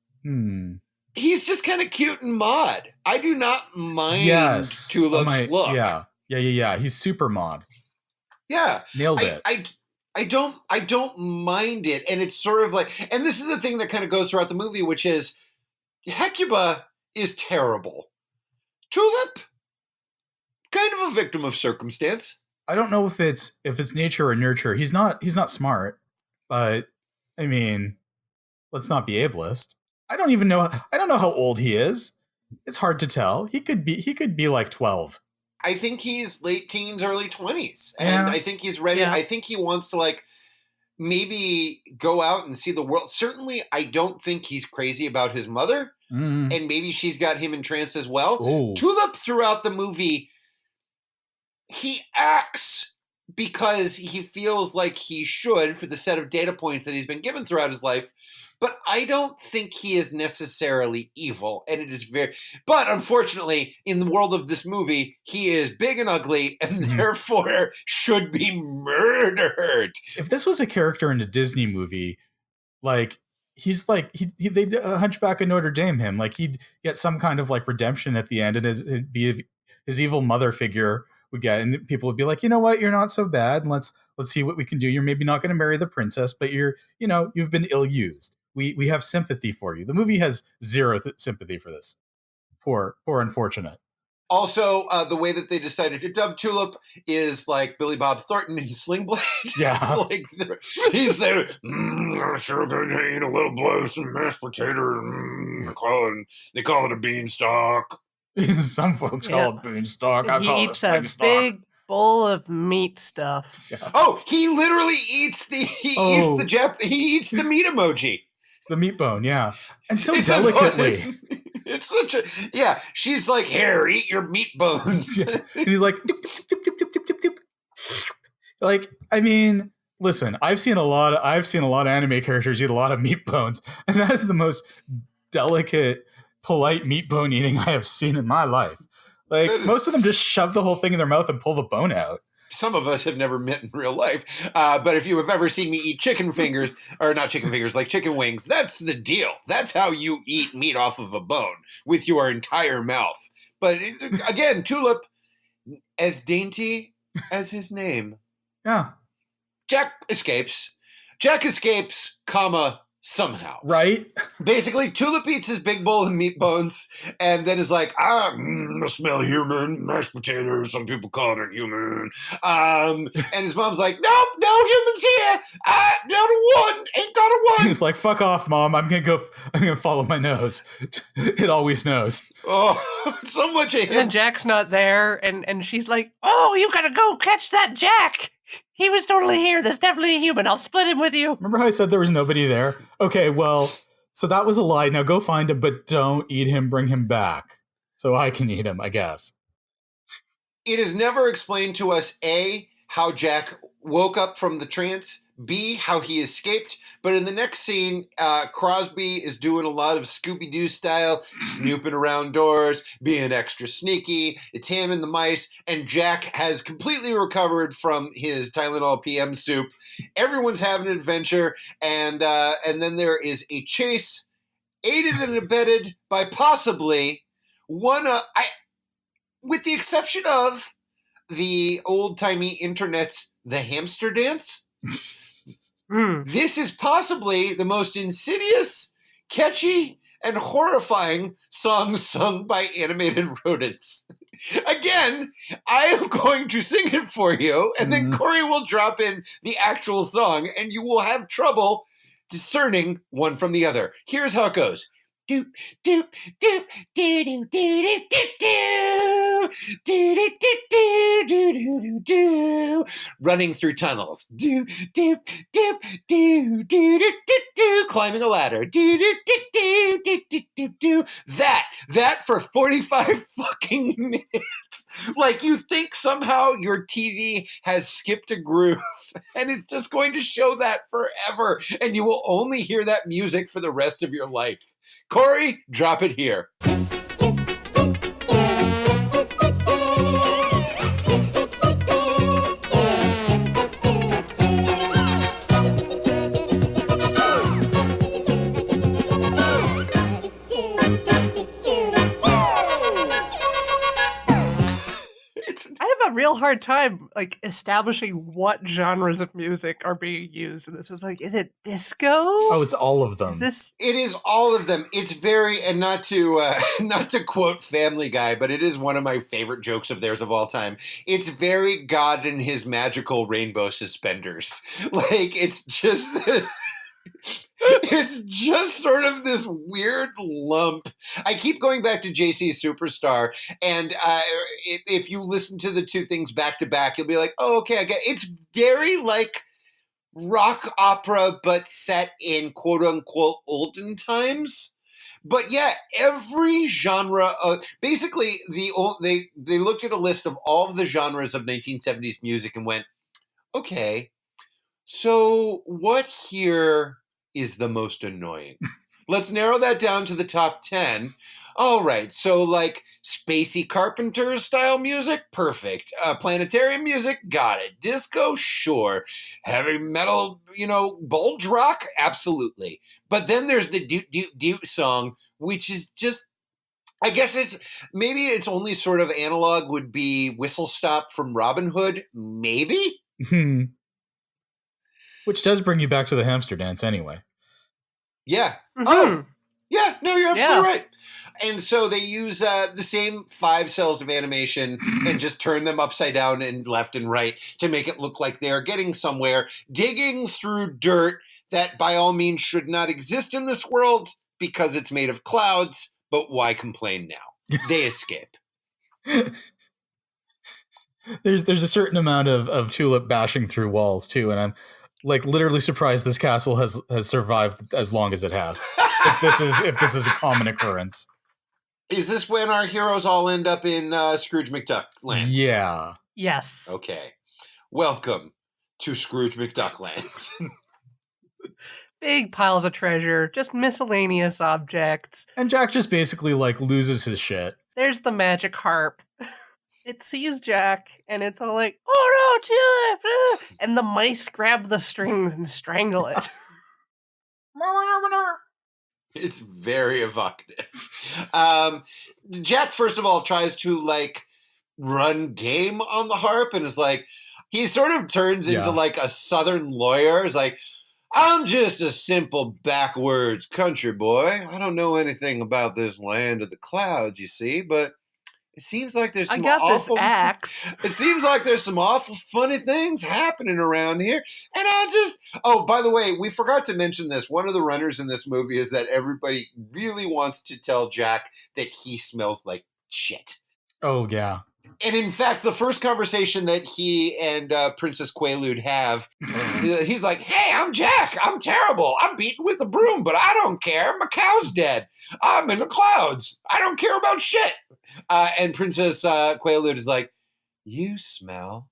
He's just kind of cute and mod. I do not mind Tulip's look. Yeah. He's super mod. Yeah. Nailed it. I don't mind it. And it's sort of like, and this is the thing that kind of goes throughout the movie, which is Hecuba is terrible. Tulip, kind of a victim of circumstance. I don't know if it's nature or nurture. He's not smart, but I mean, let's not be ableist. I don't know how old he is. It's hard to tell. He could be like 12. I think he's late teens, early 20s. And I think he's ready. Yeah. I think he wants to like maybe go out and see the world. Certainly, I don't think he's crazy about his mother. And maybe she's got him entranced as well. Ooh. Tulip throughout the movie, he acts because he feels like he should for the set of data points that he's been given throughout his life. But I don't think he is necessarily evil. And it is but unfortunately, in the world of this movie, he is big and ugly and therefore should be murdered. If this was a character in a Disney movie, like he's like, they'd Hunchback of Notre Dame him. Like he'd get some kind of like redemption at the end and it'd be his evil mother figure would get, and people would be like, you know what, you're not so bad. And let's see what we can do. You're maybe not going to marry the princess, but you've been ill-used. We have sympathy for you. The movie has zero sympathy for this. Poor unfortunate. Also, the way that they decided to dub Tulip is like Billy Bob Thornton in Sling Blade. Yeah. Like he's there. I'm sure gonna eat a little blow, some mashed potato. They call it a beanstalk. Some folks call it beanstalk. He eats a big bowl of meat stuff. Yeah. Oh, he literally eats the eats the meat emoji. The meat bone, yeah. And so delicately. It's such a she's like, here, eat your meat bones. Yeah. And he's like, dip, dip, dip, dip, dip, dip, dip. Like, I mean, listen, I've seen a lot of anime characters eat a lot of meat bones, and that is the most delicate, polite meat bone eating I have seen in my life. Like, most of them just shove the whole thing in their mouth and pull the bone out. Some of us have never met in real life, but if you have ever seen me eat chicken fingers, or not chicken fingers, like chicken wings, that's the deal. That's how you eat meat off of a bone, with your entire mouth. But again, Tulip, as dainty as his name. Yeah. Jack escapes, comma, somehow. Right? Basically, Tulip eats his big bowl of meat bones and then is like, I smell human, mashed potatoes, some people call it human. And his mom's like, nope, no humans here. Not a one, ain't got a one. He's like, fuck off, Mom. I'm gonna follow my nose. It always knows. Oh, so much of him. And Jack's not there, and she's like, oh, you gotta go catch that Jack. He was totally here. There's definitely a human. I'll split him with you. Remember how I said there was nobody there? Okay, well, so that was a lie. Now go find him, but don't eat him. Bring him back so I can eat him, I guess. It is never explained to us, A, how Jack woke up from the trance, B, how he escaped. But in the next scene, Crosby is doing a lot of Scooby-Doo style, snooping around doors, being extra sneaky. It's him and the mice, and Jack has completely recovered from his Tylenol PM soup. Everyone's having an adventure, and then there is a chase, aided and abetted by possibly one, with the exception of the old-timey internet's The Hamster Dance. This is possibly the most insidious, catchy, and horrifying song sung by animated rodents. Again, I am going to sing it for you, and then Corey will drop in the actual song, and you will have trouble discerning one from the other. Here's how it goes. Doop, doop, doop, doo, doo, doo, doo, doo, doo, doo, doo, doo, doo, do do do do, running through tunnels, do do do do do do do do, climbing a ladder, do do do do do do do do. That for 45 fucking minutes. Like, you think somehow your TV has skipped a groove and it's just going to show that forever, and you will only hear that music for the rest of your life. Corey, drop it here. I have a real hard time like establishing what genres of music are being used. And this was like, is it disco? Oh, it's all of them. Is this? It is all of them. It's very, and not to not to quote Family Guy, but it is one of my favorite jokes of theirs of all time. It's very God and his magical rainbow suspenders. Like, it's just it's just sort of this weird lump. I keep going back to JC Superstar, and if you listen to the two things back to back, you'll be like, oh, okay, I get it. It's very like rock opera, but set in quote unquote olden times. But yeah, every genre of basically they looked at a list of all of the genres of 1970s music and went, okay, so what here is the most annoying? Let's narrow that down to the top 10. All right, so like spacey Carpenters style music, perfect. Planetarium music, got it. Disco, sure. Heavy metal, bulge rock, absolutely. But then there's the doot doot doot song, which is just, I guess maybe it's only sort of analog would be Whistle Stop from Robin Hood, maybe? Which does bring you back to the hamster dance anyway. Yeah. Mm-hmm. Oh, yeah. No, you're absolutely right. And so they use the same 5 cells of animation and just turn them upside down and left and right to make it look like they're getting somewhere, digging through dirt that by all means should not exist in this world because it's made of clouds. But why complain now? They escape. There's a certain amount of tulip bashing through walls too, and I'm like literally surprised this castle has survived as long as it has. if this is a common occurrence. Is this when our heroes all end up in Scrooge McDuck land? Yeah. Yes. Okay. Welcome to Scrooge McDuck land. Big piles of treasure, just miscellaneous objects. And Jack just basically like loses his shit. There's the magic harp. It sees Jack, and it's all like, oh no, Tulip! And the mice grab the strings and strangle it. It's very evocative. Jack, first of all, tries to like run game on the harp and is like, he sort of turns into like a Southern lawyer. He's like, I'm just a simple backwards country boy. I don't know anything about this land of the clouds, you see, but it seems like there's some this axe. It seems like there's some awful funny things happening around here. And oh, by the way, we forgot to mention this. One of the runners in this movie is that everybody really wants to tell Jack that he smells like shit. Oh, yeah. And in fact, the first conversation that he and Princess Quaalude have, he's like, hey, I'm Jack. I'm terrible. I'm beaten with a broom, but I don't care. My cow's dead. I'm in the clouds. I don't care about shit. And Princess Quaalude is like, you smell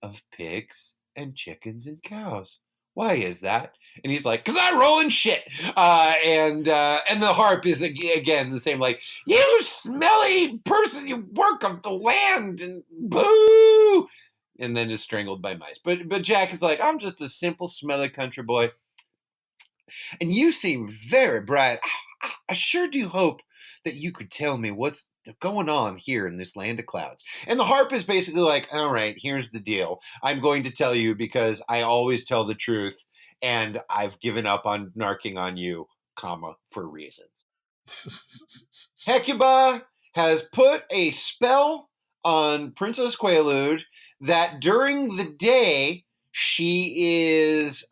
of pigs and chickens and cows. Why is that? And he's like, because I roll in shit. And the harp is, again, the same, like, you smelly person, you work of the land, and boo! And then is strangled by mice. But Jack is like, I'm just a simple, smelly country boy. And you seem very bright. I sure do hope that you could tell me what's going on here in this land of clouds. And the harp is basically like, all right, here's the deal. I'm going to tell you because I always tell the truth, and I've given up on narking on you, for reasons. Hecuba has put a spell on Princess Quaalude that during the day she is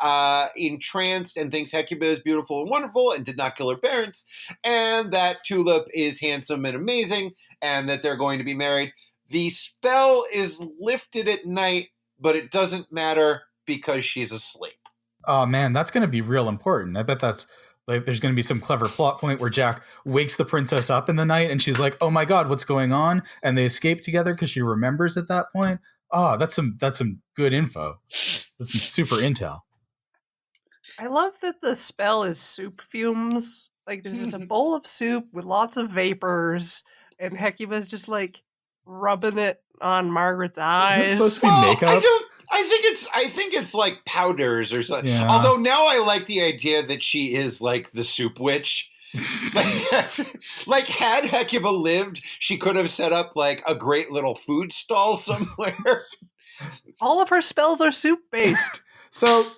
entranced and thinks Hecuba is beautiful and wonderful and did not kill her parents, and that Tulip is handsome and amazing, and that they're going to be married. The spell is lifted at night, but it doesn't matter because she's asleep. Oh man, that's going to be real important. I bet that's like there's going to be some clever plot point where Jack wakes the princess up in the night and she's like, "Oh my god, what's going on?" And they escape together because she remembers at that point. Oh, that's some good info. That's some super intel. I love that the spell is soup fumes. Like, there's just a bowl of soup with lots of vapors, and Hecuba's just, like, rubbing it on Margaret's eyes. Is it supposed to be makeup? I think it's like powders or something. Yeah. Although now I like the idea that she is like the soup witch. Like had Hecuba lived, she could have set up like a great little food stall somewhere. All of her spells are soup-based. So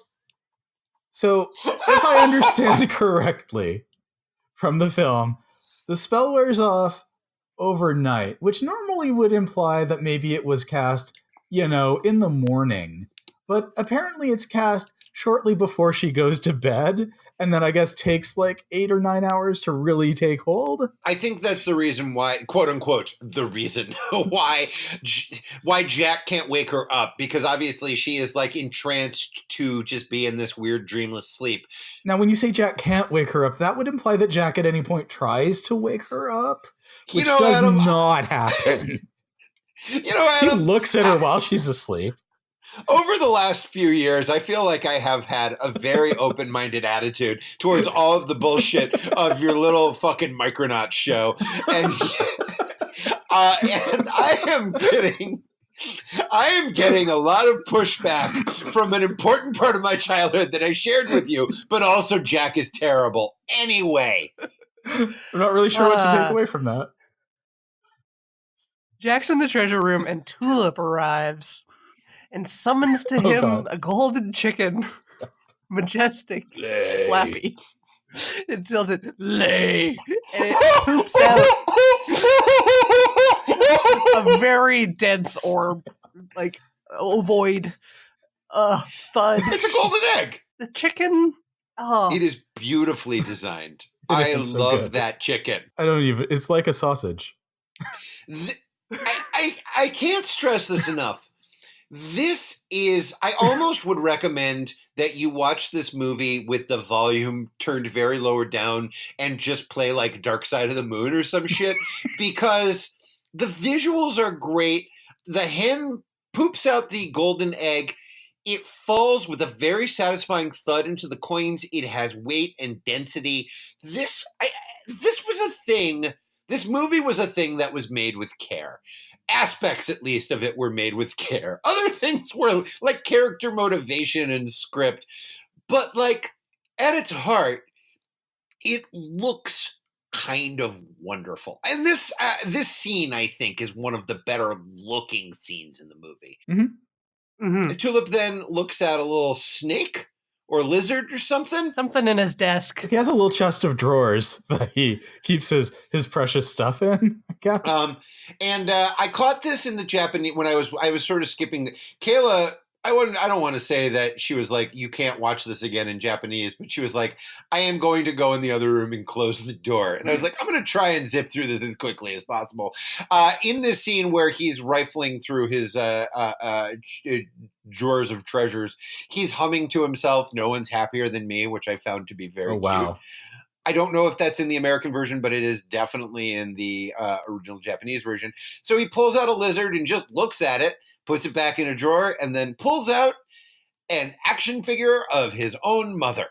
if I understand correctly from the film, the spell wears off overnight, which normally would imply that maybe it was cast, in the morning. But apparently it's cast shortly before she goes to bed, and then I guess takes like 8 or 9 hours to really take hold. I think that's the reason why, quote unquote, the reason why Jack can't wake her up, because obviously she is like entranced to just be in this weird dreamless sleep. Now, when you say Jack can't wake her up, that would imply that Jack at any point tries to wake her up, which does Adam, not happen. Adam, he looks at her while she's asleep. Over the last few years, I feel like I have had a very open-minded attitude towards all of the bullshit of your little fucking Micronaut show. And I am getting a lot of pushback from an important part of my childhood that I shared with you, but also Jack is terrible. Anyway. I'm not really sure what to take away from that. Jack's in the treasure room and Tulip arrives and summons to him a golden chicken. Majestic, lay. Flappy. It tells it, lay. And it poops out a very dense orb, like ovoid thud. It's a golden egg. The chicken, it is beautifully designed. I love that chicken. It's like a sausage. I can't stress this enough. I almost would recommend that you watch this movie with the volume turned very lower down and just play like Dark Side of the Moon or some shit, because the visuals are great. The hen poops out the golden egg. It falls with a very satisfying thud into the coins. It has weight and density. This was a thing. This movie was a thing that was made with care. Aspects, at least, of it were made with care. Other things were like character motivation and script. But like at its heart, it looks kind of wonderful. And this scene, I think, is one of the better looking scenes in the movie. Mm-hmm. Mm-hmm. The Tulip then looks at a little snake or lizard or something. Something in his desk. He has a little chest of drawers that he keeps his precious stuff in, I guess. And I caught this in the Japanese when I was sort of skipping. Kayla, I don't want to say that she was like, you can't watch this again in Japanese, but she was like, I am going to go in the other room and close the door. And I was like, I'm going to try and zip through this as quickly as possible. In this scene where he's rifling through his drawers of treasures, he's humming to himself, "No One's Happier Than Me," which I found to be very cute. I don't know if that's in the American version, but it is definitely in the original Japanese version. So he pulls out a lizard and just looks at it, puts it back in a drawer, and then pulls out an action figure of his own mother.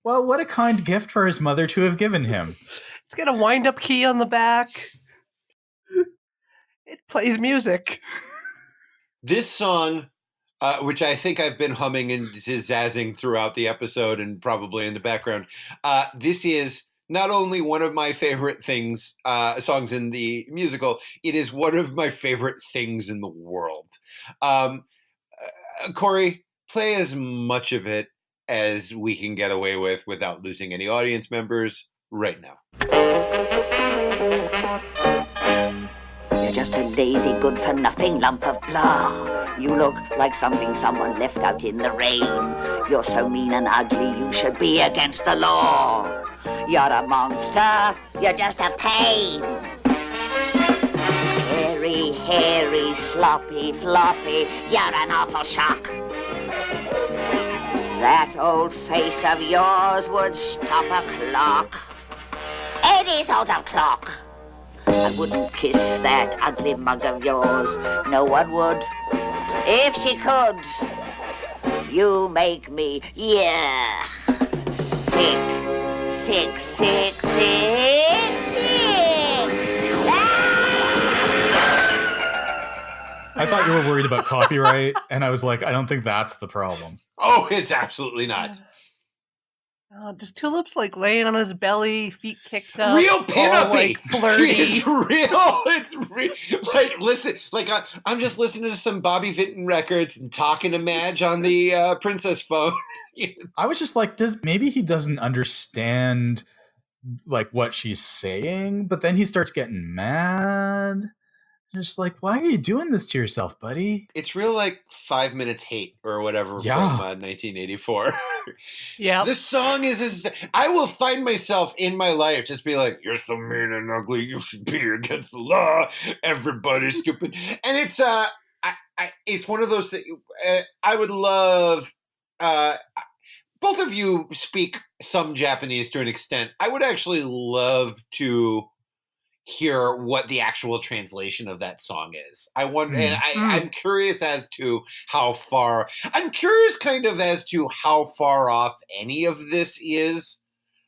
Well, what a kind gift for his mother to have given him. It's got a wind-up key on the back. It plays music. This song, which I think I've been humming and zazzing throughout the episode and probably in the background, this is not only one of my favorite songs in the musical, it is one of my favorite things in the world. Corey, play as much of it as we can get away with without losing any audience members right now. You're just a lazy, good-for-nothing lump of blah. You look like something someone left out in the rain. You're so mean and ugly, you should be against the law. You're a monster, you're just a pain. hairy, sloppy, floppy, you're an awful shock. That old face of yours would stop a clock. Any sort of clock. I wouldn't kiss that ugly mug of yours. No one would. If she could. You make me, yeah, sick, sick, sick, sick, sick. I thought you were worried about copyright, and I was like, I don't think that's the problem. Oh, it's absolutely not. Just Tulip's like laying on his belly, feet kicked up. Real pinup-y. Like flirty. It's real. It's real. Like, listen, like I'm just listening to some Bobby Vinton records and talking to Madge on the Princess phone. I was just like, maybe he doesn't understand like what she's saying, but then he starts getting mad. Just like, why are you doing this to yourself, buddy? It's real like 5 Minutes Hate or whatever from 1984. Yeah. This song is, I will find myself in my life just be like, you're so mean and ugly, you should be against the law, everybody's stupid. And it's it's one of those that I would love, both of you speak some Japanese to an extent. I would actually love to hear what the actual translation of that song is. I wonder, and I'm curious as to how far off any of this is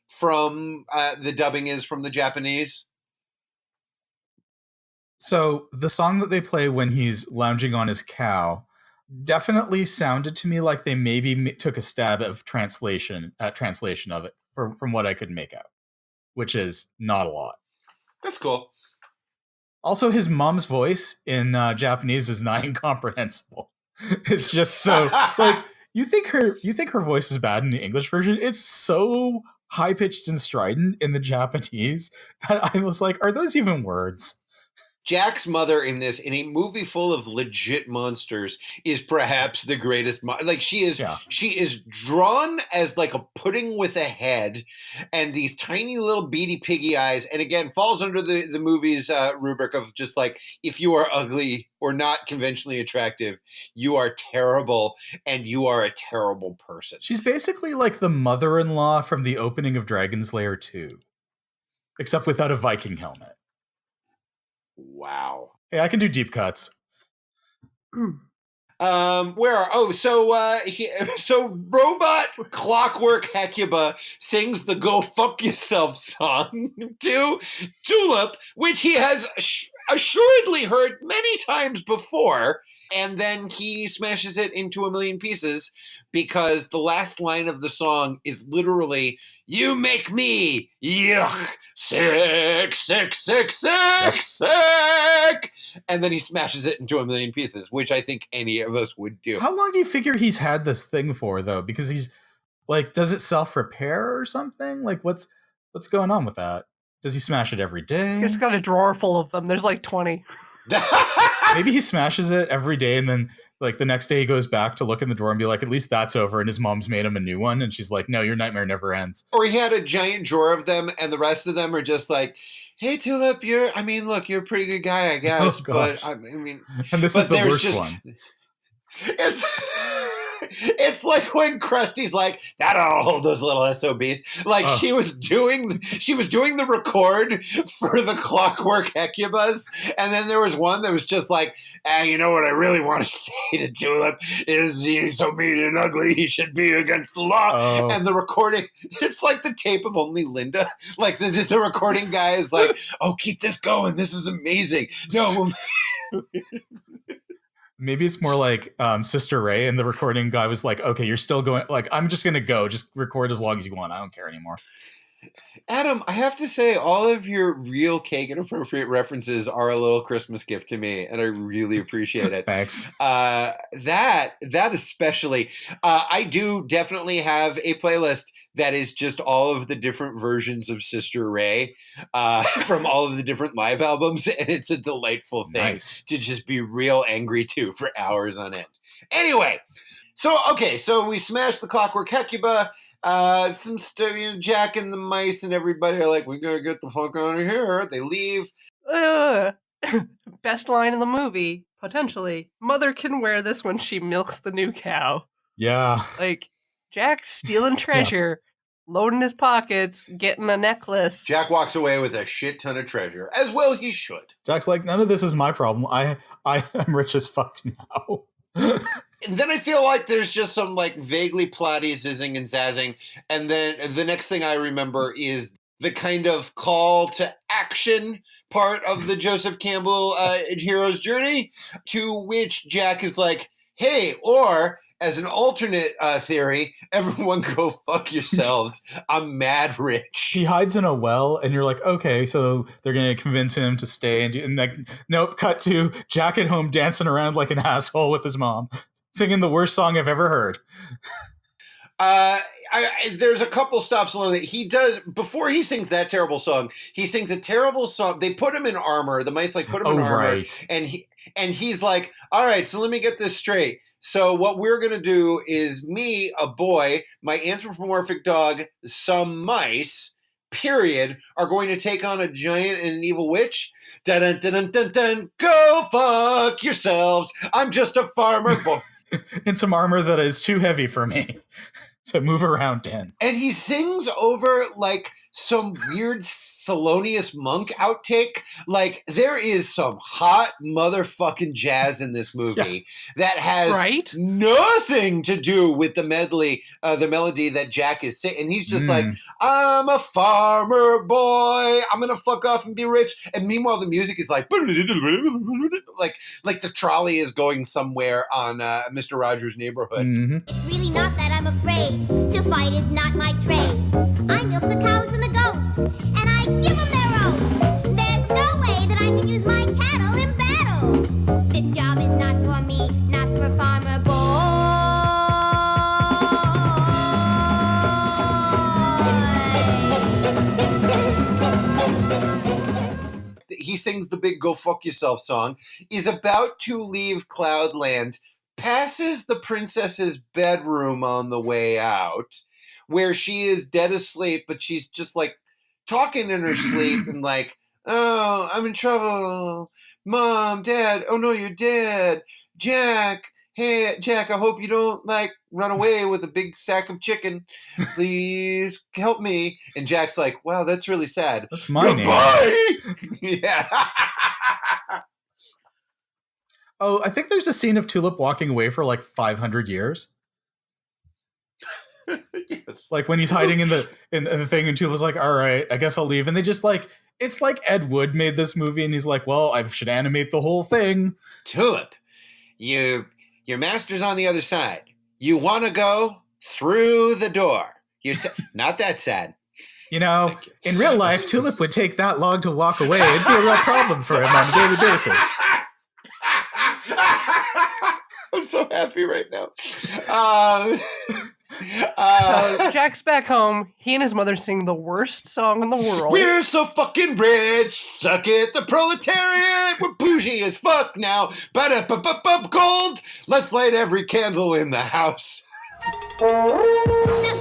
from the dubbing is from the Japanese. So the song that they play when he's lounging on his cow definitely sounded to me like they maybe took a stab at translation of it from what I could make out, which is not a lot. That's cool. Also, his mom's voice in Japanese is not incomprehensible. It's just so like you think her voice is bad in the English version. It's so high pitched and strident in the Japanese that I was like, are those even words? Jack's mother in this, in a movie full of legit monsters, is perhaps the greatest. Like she is drawn as like a pudding with a head, and these tiny little beady piggy eyes. And again, falls under the movie's rubric of just like, if you are ugly or not conventionally attractive, you are terrible, and you are a terrible person. She's basically like the mother-in-law from the opening of Dragon's Lair 2, except without a Viking helmet. Wow. Hey, I can do deep cuts. So Robot Clockwork Hecuba sings the Go Fuck Yourself song to Tulip, which he has assuredly heard many times before, and then he smashes it into a million pieces because the last line of the song is literally, you make me, yuck, sick, sick, sick, sick, sick. And then he smashes it into a million pieces, which I think any of us would do. How long do you figure he's had this thing for, though? Because he's like, does it self-repair or something? Like, what's going on with that? Does he smash it every day? He's got a drawer full of them. There's like 20. Maybe he smashes it every day, and then like the next day he goes back to look in the drawer and be like, at least that's over. And his mom's made him a new one. And she's like, no, your nightmare never ends. Or he had a giant drawer of them, and the rest of them are just like, hey, Tulip, you're a pretty good guy, I guess. Oh, gosh. But I mean, and this is the worst one. It's like when Krusty's like, that'll hold those little SOBs. Like she was doing the record for the Clockwork Hecubas, and then there was one that was just like, you know what I really want to say to Tulip is he's so mean and ugly, he should be against the law. Oh. And the recording, it's like the tape of Only Linda. Like the recording guy is like, oh, keep this going. This is amazing. No. Maybe it's more like Sister Ray, and the recording guy was like, okay, you're still going, like, I'm just going to go. Just record as long as you want. I don't care anymore. Adam, I have to say, all of your real Kagan appropriate references are a little Christmas gift to me, and I really appreciate it. Thanks. That especially. I do definitely have a playlist that is just all of the different versions of Sister Ray from all of the different live albums, and it's a delightful thing to just be real angry to for hours on end. Anyway, so we smashed the Clockwork Hecuba. Some stuff, Jack and the mice and everybody are like, we gotta get the fuck out of here. They leave. best line in the movie, potentially, Mother can wear this when she milks the new cow. Yeah. Like, Jack's stealing Yeah. treasure, loading his pockets, getting a necklace. Jack walks away with a shit ton of treasure, as well he should. Jack's like, none of this is my problem. I'm rich as fuck now. And then I feel like there's just some like vaguely plotty zizzing and zazzing. And then the next thing I remember is the kind of call to action part of the Joseph Campbell hero's journey, to which Jack is like, hey, or as an alternate theory, everyone go fuck yourselves. I'm mad rich. He hides in a well, and you're like, okay, so they're going to convince him to stay. And like, nope, cut to Jack at home dancing around like an asshole with his mom, singing the worst song I've ever heard. There's a couple stops along that he does before he sings that terrible song. He sings a terrible song. They put him in armor. The mice like put him in armor, right. and he's like, all right, so let me get this straight. So what we're gonna do is me, a boy, my anthropomorphic dog, some mice, period, are going to take on a giant and an evil witch. Dun dun dun dun dun. Go fuck yourselves. I'm just a farmer boy. In some armor that is too heavy for me to move around in. And he sings over like some weird Thelonious Monk outtake. Like, there is some hot motherfucking jazz in this movie that has nothing to do with the medley, the melody that Jack is singing. And he's just like, I'm a farmer boy. I'm going to fuck off and be rich. And meanwhile, the music is like the trolley is going somewhere on Mr. Rogers' Neighborhood. Mm-hmm. It's really not that I'm afraid. To fight is not my trade. I milk the cows and the goats, and I give them their oats. There's no way that I can use my cattle in battle. This job is not for me, not for farmer boy. He sings the big Go Fuck Yourself song, is about to leave Cloudland, passes the princess's bedroom on the way out, where she is dead asleep, but she's just like talking in her sleep and like, oh, I'm in trouble. Mom, Dad, oh no, you're dead. Jack, hey, Jack, I hope you don't like run away with a big sack of chicken. Please help me. And Jack's like, wow, that's really sad. That's my name. Yeah. Oh, I think there's a scene of Tulip walking away for like 500 years. Yes. Like when he's hiding in the thing, and Tulip's like, all right, I guess I'll leave. And they just like, it's like Ed Wood made this movie, and he's like, well, I should animate the whole thing. Tulip, your master's on the other side. You want to go through the door. You're not that sad. You know, in real life, Tulip would take that long to walk away. It'd be a real problem for him on a daily basis. I'm so happy right now. So Jack's back home. He and his mother sing the worst song in the world. We're so fucking rich. Suck it, the proletariat. We're bougie as fuck now. Ba-da-ba-ba-ba gold. Let's light every candle in the house. So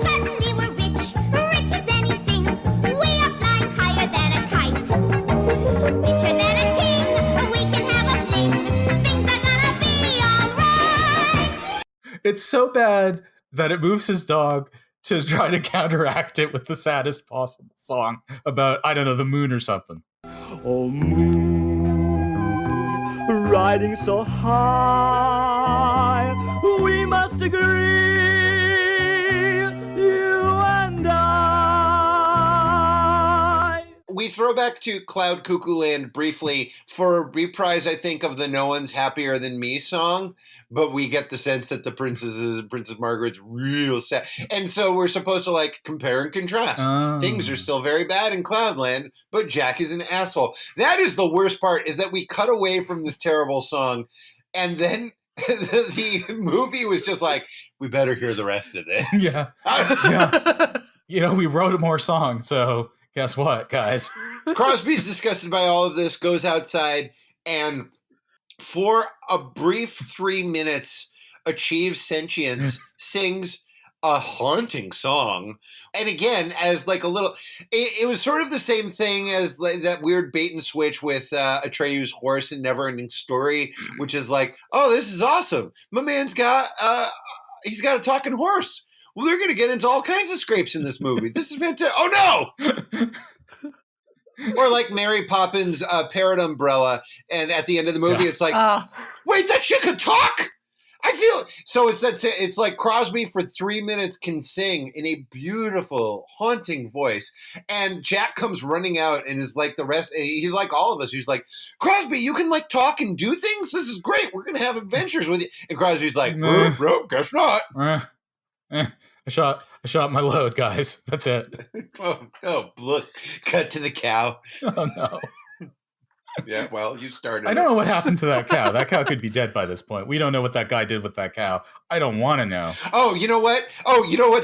suddenly we're rich as anything. We are flying higher than a kite. Richer than a king, we can have a fling. Things are gonna be alright. It's so bad that it moves his dog to try to counteract it with the saddest possible song about, I don't know, the moon or something. Oh, moon, riding so high, we must agree, you and I. We throw back to Cloud Cuckoo Land briefly for a reprise, I think, of the No One's Happier Than Me song, but we get the sense that the princesses and Princess Margaret's real sad. And so we're supposed to like compare and contrast. Things are still very bad in Cloudland, but Jack is an asshole. That is the worst part, is that we cut away from this terrible song, and then the movie was just like, we better hear the rest of this. Yeah. You know, we wrote more songs, so guess what, guys? Crosby's disgusted by all of this, goes outside, and for a brief 3 minutes achieves sentience, sings a haunting song. And again, as like a little, it was sort of the same thing as like that weird bait and switch with Atreyu's horse in Neverending Story, which is like, oh, this is awesome. My man's got, he's got a talking horse. Well, they're going to get into all kinds of scrapes in this movie. This is fantastic. Oh, no! Or like Mary Poppins' parrot umbrella. And at the end of the movie, it's like, wait, that shit could talk? I feel so. It's like Crosby for 3 minutes can sing in a beautiful, haunting voice, and Jack comes running out and is like the rest. He's like all of us. He's like, Crosby, you can like talk and do things. This is great. We're gonna have adventures with you. And Crosby's like, nope, guess not. I shot my load, guys. That's it. Look, cut to the cow. Oh no. Yeah, well, you started. I don't know what happened to that cow. That cow could be dead by this point. We don't know what that guy did with that cow. I don't want to know. Oh, you know what?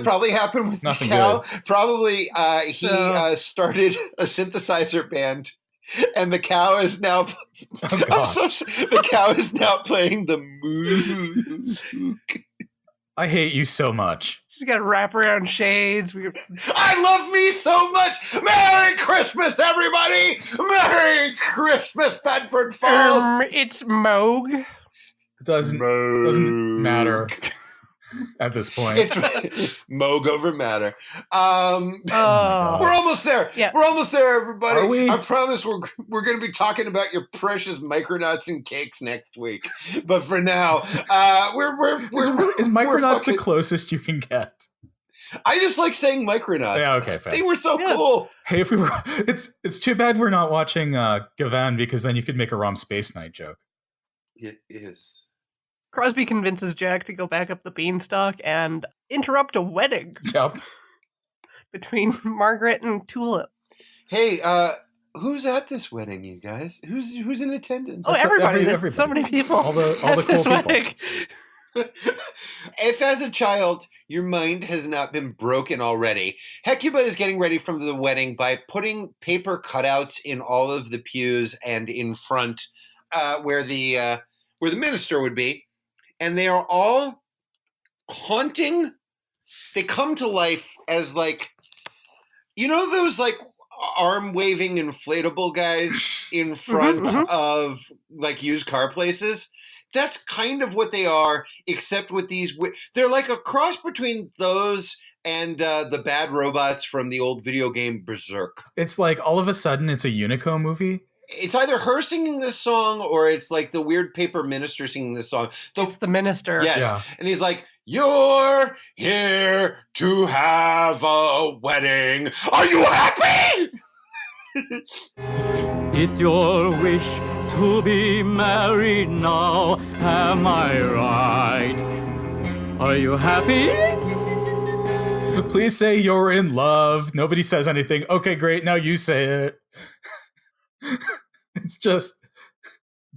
Probably happened with the cow? Good. Probably he started a synthesizer band, and the cow is now. Oh, God. The cow is now playing the moo. I hate you so much. She's got wraparound shades. I love me so much. Merry Christmas, everybody! Merry Christmas, Bedford Falls. It's Moog. It doesn't matter at this point. It's Moog over matter. We're almost there. Yeah. We're almost there, everybody. Are we? I promise we're going to be talking about your precious Micronauts and cakes next week. But for now, is Micronauts the closest you can get? I just like saying Micronauts. Yeah, okay, fair. They were so cool. Hey, if we were, it's too bad we're not watching Gavan, because then you could make a Rom Space Night joke. It is. Crosby convinces Jack to go back up the Beanstalk and interrupt a wedding Yep. between Margaret and Tulip. Hey, who's at this wedding, you guys? Who's in attendance? Oh, everybody. There's everybody. so many people. All the at cool this people. wedding. If as a child your mind has not been broken already, Hecuba is getting ready for the wedding by putting paper cutouts in all of the pews and in front where the minister would be. And they are all haunting. They come to life as like, you know, those like arm waving inflatable guys in front of like used car places. That's kind of what they are, except with these. They're like a cross between those and the bad robots from the old video game Berserk. It's like all of a sudden it's a Unico movie. It's either her singing this song or it's like the weird paper minister singing this song. It's the minister. Yes. Yeah. And he's like, you're here to have a wedding. Are you happy? It's your wish to be married now, am I right? Are you happy? Please say you're in love. Nobody says anything. Okay, great. Now you say it. It's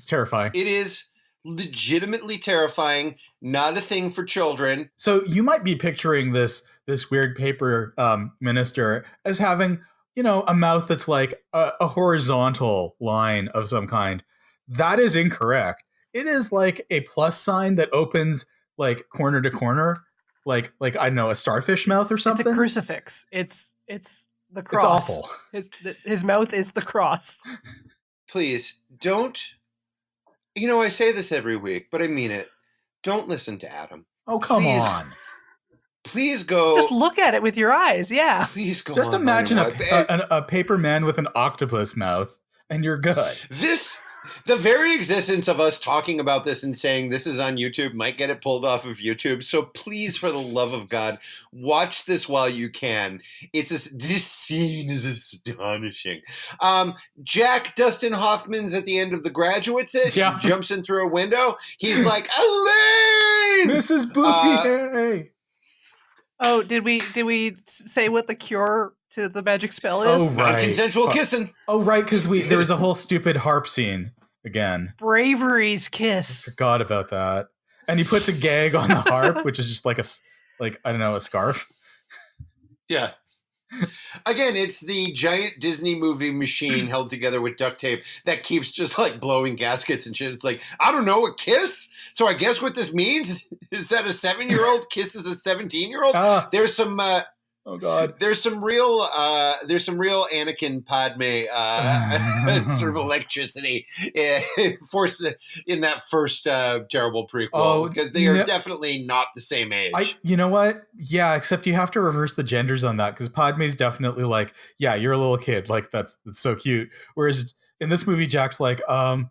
terrifying. It is legitimately terrifying. Not a thing for children. So you might be picturing this weird paper minister as having, you know, a mouth that's like a horizontal line of some kind. That is incorrect. It is like a plus sign that opens like corner to corner, like I don't know, a starfish mouth or something. It's a crucifix. It's the cross. It's awful. His mouth is the cross. Please don't. You know, I say this every week, but I mean it. Don't listen to Adam. Oh, come Please. on. Please go. Just look at it with your eyes. Yeah. Please go. Just on, imagine Honeywood. a paper man with an octopus mouth, and you're good. The very existence of us talking about this and saying this is on YouTube might get it pulled off of YouTube. So please, for the love of God, watch this while you can. This scene is astonishing. Jack Dustin Hoffman's at the end of The Graduates. He jumps in through a window. He's like, Elaine! Mrs. Bouvier! Oh, did we say what the cure to the magic spell is? Oh, right. Consensual kissing. Oh, right, because there was a whole stupid harp scene again. Bravery's I kiss. forgot about that. And he puts a gag on the harp, which is just like I don't know, a scarf. Yeah. Again, it's the giant Disney movie machine held together with duct tape that keeps just like blowing gaskets and shit. It's like, I don't know, a kiss? So I guess what this means is that a 7-year-old kisses a 17-year-old? There's some oh god. There's some real Anakin Padme sort of electricity force in that first terrible prequel because they are definitely not the same age. You know what? Yeah, except you have to reverse the genders on that because Padme's definitely like, yeah, you're a little kid, like that's so cute. Whereas in this movie, Jack's like,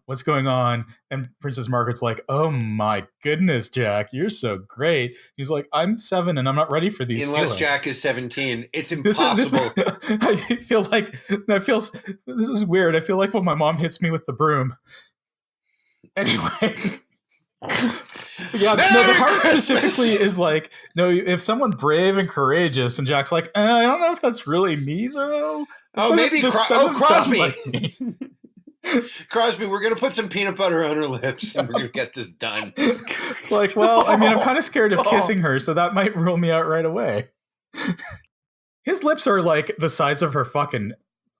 what's going on? And Princess Margaret's like, oh my goodness, Jack, you're so great. He's like, I'm 7 and I'm not ready for these Unless feelings. Jack is 17, it's impossible. I feel like this is weird. I feel like when my mom hits me with the broom. Anyway. Yeah, no, the heart specifically is like, no, if someone brave and courageous, and Jack's like, I don't know if that's really me though. Maybe Crosby. Like me. Crosby, we're going to put some peanut butter on her lips and we're going to get this done. It's like, well, I mean, I'm kind of scared of kissing her, so that might rule me out right away. His lips are like the size of her fucking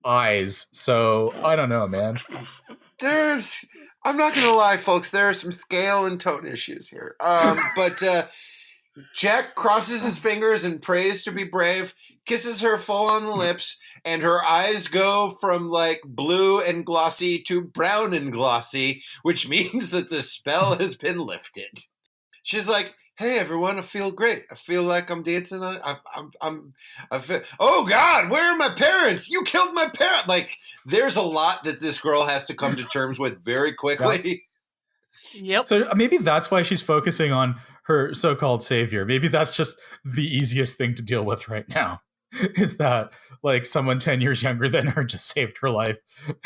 eyes, so I don't know, man. I'm not going to lie, folks, there are some scale and tone issues here. But Jack crosses his fingers and prays to be brave, kisses her full on the lips, and her eyes go from like blue and glossy to brown and glossy, which means that the spell has been lifted. She's like, hey everyone, I feel great. I feel like I'm dancing on I feel, oh God, where are my parents? You killed my parents. Like there's a lot that this girl has to come to terms with very quickly. Yep. So maybe that's why she's focusing on her so-called savior. Maybe that's just the easiest thing to deal with right now. Is that like someone 10 years younger than her just saved her life.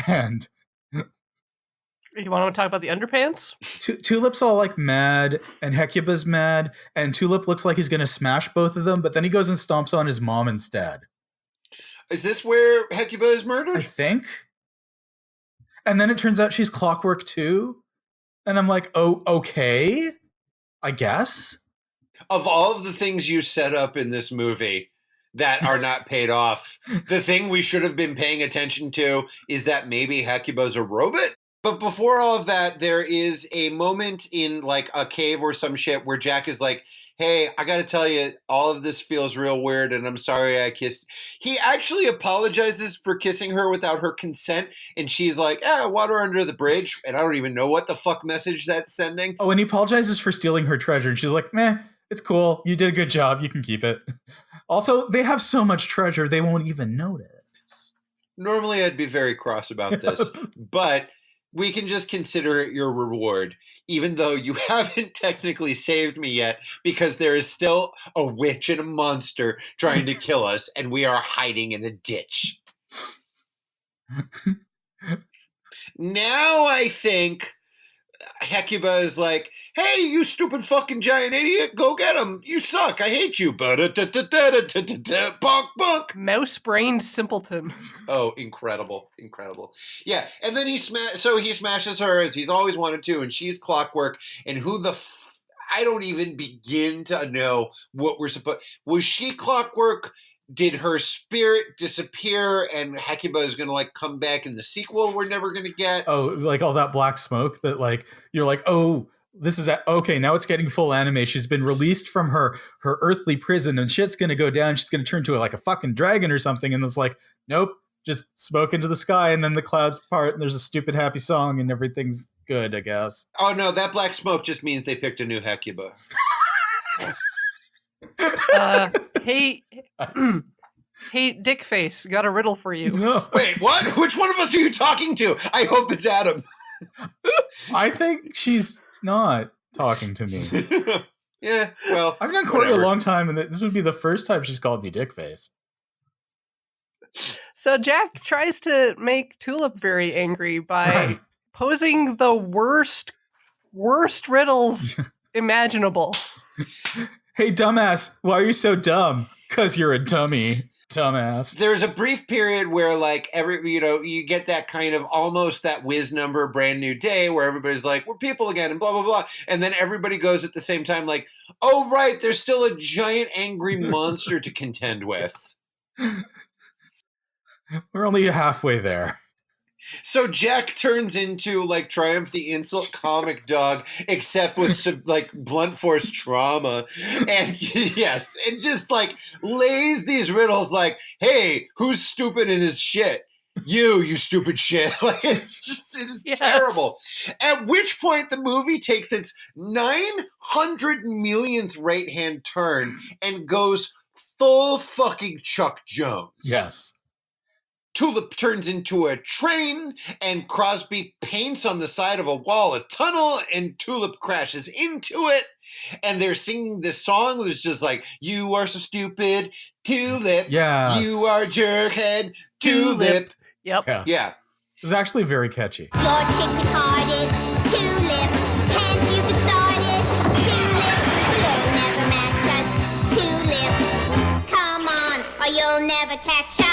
And you want to talk about the underpants? Tulip's all like mad and Hecuba's mad and Tulip looks like he's going to smash both of them, but then he goes and stomps on his mom instead. Is this where Hecuba is murdered? I think. And then it turns out she's Clockwork too. And I'm like, oh, okay, I guess. Of all of the things you set up in this movie that are not paid off, the thing we should have been paying attention to is that maybe Hecuba's a robot. But before all of that, there is a moment in like a cave or some shit where Jack is like, hey, I got to tell you, all of this feels real weird and I'm sorry I kissed. He actually apologizes for kissing her without her consent. And she's like, water under the bridge. And I don't even know what the fuck message that's sending. Oh, and he apologizes for stealing her treasure. And she's like, meh, it's cool. You did a good job. You can keep it. Also, they have so much treasure, they won't even notice. Normally, I'd be very cross about this, but we can just consider it your reward, even though you haven't technically saved me yet, because there is still a witch and a monster trying to kill us, and we are hiding in a ditch. Now I think Hecuba is like, hey, you stupid fucking giant idiot, go get him. You suck. I hate you. Bonk, bonk. Mouse-brained simpleton. Oh, incredible. Incredible. Yeah, and then he smashes her as he's always wanted to, and she's Clockwork, and who the I don't even begin to know what we're supposed... Was she Clockwork? Did her spirit disappear and Hecuba is going to like come back in the sequel we're never going to get? Oh, like all that black smoke that like, you're like, oh, this is okay. Now it's getting full anime. She's been released from her earthly prison and shit's going to go down. She's going to turn to like a fucking dragon or something. And it's like, nope, just smoke into the sky. And then the clouds part and there's a stupid happy song and everything's good, I guess. Oh no, that black smoke just means they picked a new Hecuba. Hey, hey, Dickface, got a riddle for you. No. Wait, what? Which one of us are you talking to? I hope it's Adam. I think she's not talking to me. Yeah, well, I've known Corey a long time, and this would be the first time she's called me Dickface. So Jack tries to make Tulip very angry by posing the worst riddles imagiable. Hey, dumbass, why are you so dumb? 'Cause you're a dummy, dumbass. There's a brief period where, like, you get that kind of almost that whiz number, brand new day, where everybody's like, we're people again, and blah, blah, blah. And then everybody goes at the same time, like, oh, right, there's still a giant angry monster to contend with. We're only halfway there. So Jack turns into like Triumph the Insult comic dog, except with some like blunt force trauma, and yes, and just like lays these riddles like, "Hey, who's stupid in his shit? You stupid shit!" Like it is terrible. At which point the movie takes its 900 millionth right hand turn and goes full fucking Chuck Jones. Yes. Tulip turns into a train, and Crosby paints on the side of a wall a tunnel, and Tulip crashes into it. And they're singing this song that's just like, "You are so stupid, Tulip. Yes. You are jerkhead, Tulip." Yep. Yes. Yeah. It's actually very catchy. You're chicken-hearted, Tulip. Can't you get started, Tulip? You'll never match us, Tulip. Come on, or you'll never catch us.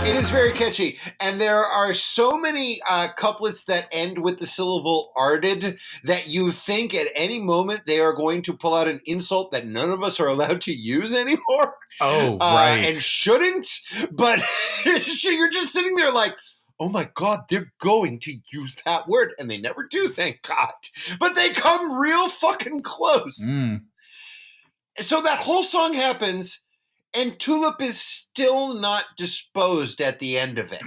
It is very catchy, and there are so many couplets that end with the syllable "arded" that you think at any moment they are going to pull out an insult that none of us are allowed to use anymore. Oh, right. And shouldn't, but you're just sitting there like, oh my God, they're going to use that word, and they never do, thank God. But they come real fucking close. So that whole song happens, and Tulip is still not disposed at the end of it,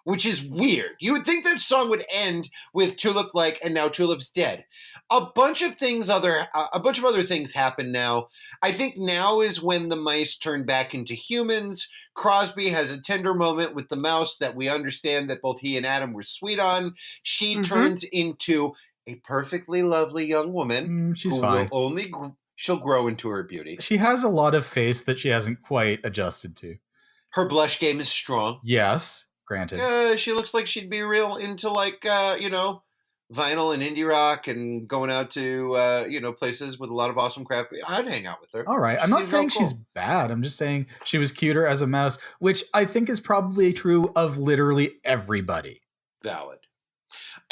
which is weird. You would think that song would end with Tulip like, and now Tulip's dead. A bunch of other things happen now. I think now is when the mice turn back into humans. Crosby has a tender moment with the mouse that we understand that both he and Adam were sweet on. She turns into a perfectly lovely young woman. She's who fine. will she'll grow into her beauty. She has a lot of face that she hasn't quite adjusted to. Her blush game is strong. Yes, granted. She looks like she'd be real into like, vinyl and indie rock and going out to, places with a lot of awesome craft. I'd hang out with her. All right. I'm not saying she's bad. I'm just saying she was cuter as a mouse, which I think is probably true of literally everybody. Valid.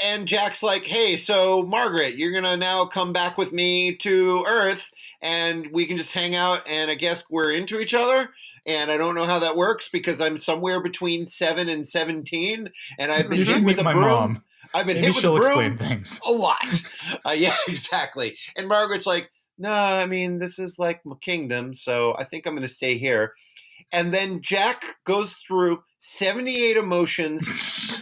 And Jack's like, "Hey, so Margaret, you're going to now come back with me to Earth and we can just hang out, and I guess we're into each other. And I don't know how that works because I'm somewhere between 7 and 17 and I've been hit with a broom. Mom. I've been Maybe hit with she'll a broom explain things a lot." Yeah, exactly. And Margaret's like, "No, I mean, this is like my kingdom, so I think I'm going to stay here." And then Jack goes through 78 emotions.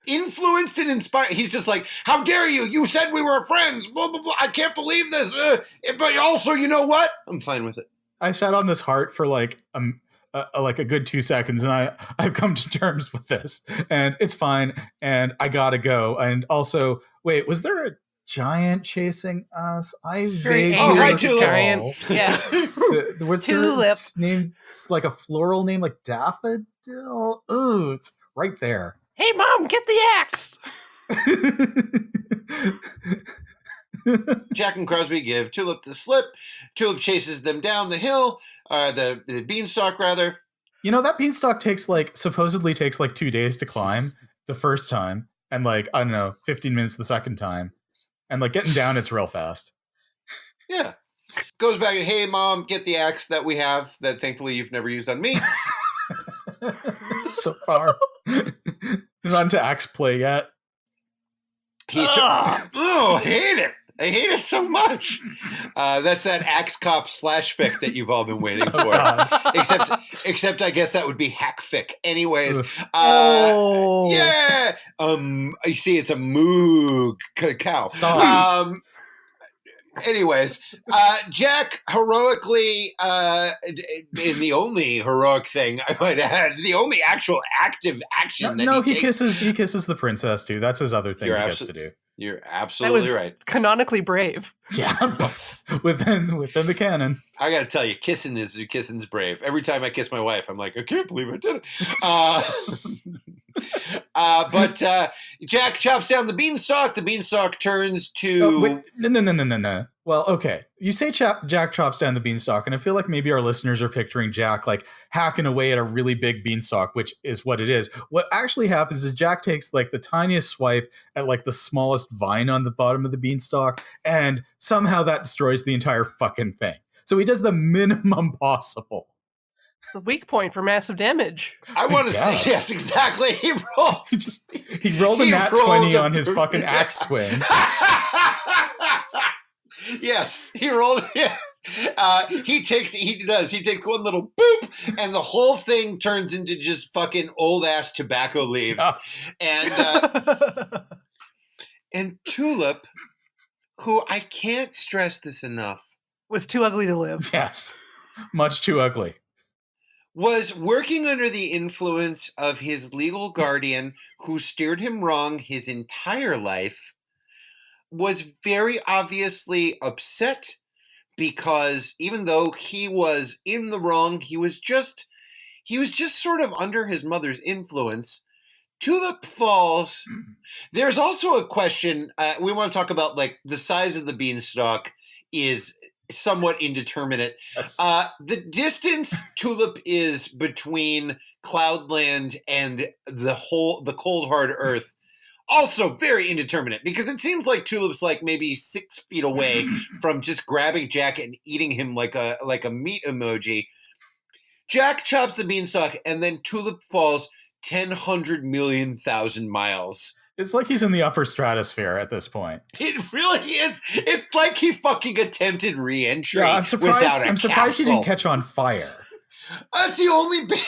Influenced and inspired. He's just like, "How dare you? You said we were friends. Blah, blah, blah. I can't believe this. But also, you know what? I'm fine with it." I sat on this heart for like a good 2 seconds, and I've come to terms with this, and it's fine, and I gotta go. And also, wait, was there a giant chasing us? I vaguely hi, Tulip. Giant. Yeah. Was Tulip. Named like a floral name, like daffodil? Ooh, it's right there. Hey, Mom, get the axe. Jack and Crosby give Tulip the slip. Tulip chases them down the hill, the beanstalk rather. You know, that beanstalk supposedly takes 2 days to climb the first time, and 15 minutes the second time. And getting down, it's real fast. Yeah. Goes back and, "Hey, Mom, get the axe that we have that thankfully you've never used on me." So far. Not into axe play yet. I hate it. I hate it so much. That's that axe cop / that you've all been waiting for. Except I guess that would be hack fic. Anyways. Yeah. You see, it's a moog cow. Stop. Anyways, Jack heroically, is the only heroic thing I might add, the only actual active action he kisses the princess too. That's his other thing he gets to do. You're absolutely right. Canonically brave. Yeah, within the canon. I got to tell you, kissing's brave. Every time I kiss my wife, I'm like, I can't believe I did it. But Jack chops down the beanstalk. The beanstalk turns to... No. Well, okay. You say Jack chops down the beanstalk, and I feel like maybe our listeners are picturing Jack hacking away at a really big beanstalk, which is what it is. What actually happens is Jack takes the tiniest swipe at the smallest vine on the bottom of the beanstalk, and somehow that destroys the entire fucking thing. So he does the minimum possible. It's the weak point for massive damage. I want to say guess. yes, exactly. He rolled a nat 20 on his fucking yeah. axe swing. Yes, he rolled. Yeah. He takes one little boop, and the whole thing turns into just fucking old ass tobacco leaves. And Tulip, who I can't stress this enough, was too ugly to live. Yes, much too ugly. Was working under the influence of his legal guardian, who steered him wrong his entire life, was very obviously upset because even though he was in the wrong, he was just sort of under his mother's influence. Tulip Falls. There's also a question. We want to talk about like the size of the beanstalk is somewhat indeterminate. Yes. The distance Tulip is between Cloudland and the cold hard Earth, also very indeterminate, because it seems like Tulip's like maybe 6 feet away from just grabbing Jack and eating him like a meat emoji. Jack chops the beanstalk, and then Tulip falls 1,000,000,000 miles. It's like he's in the upper stratosphere at this point. It really is. It's like he fucking attempted re-entry. Yeah, I'm surprised he didn't catch on fire. That's the only bit.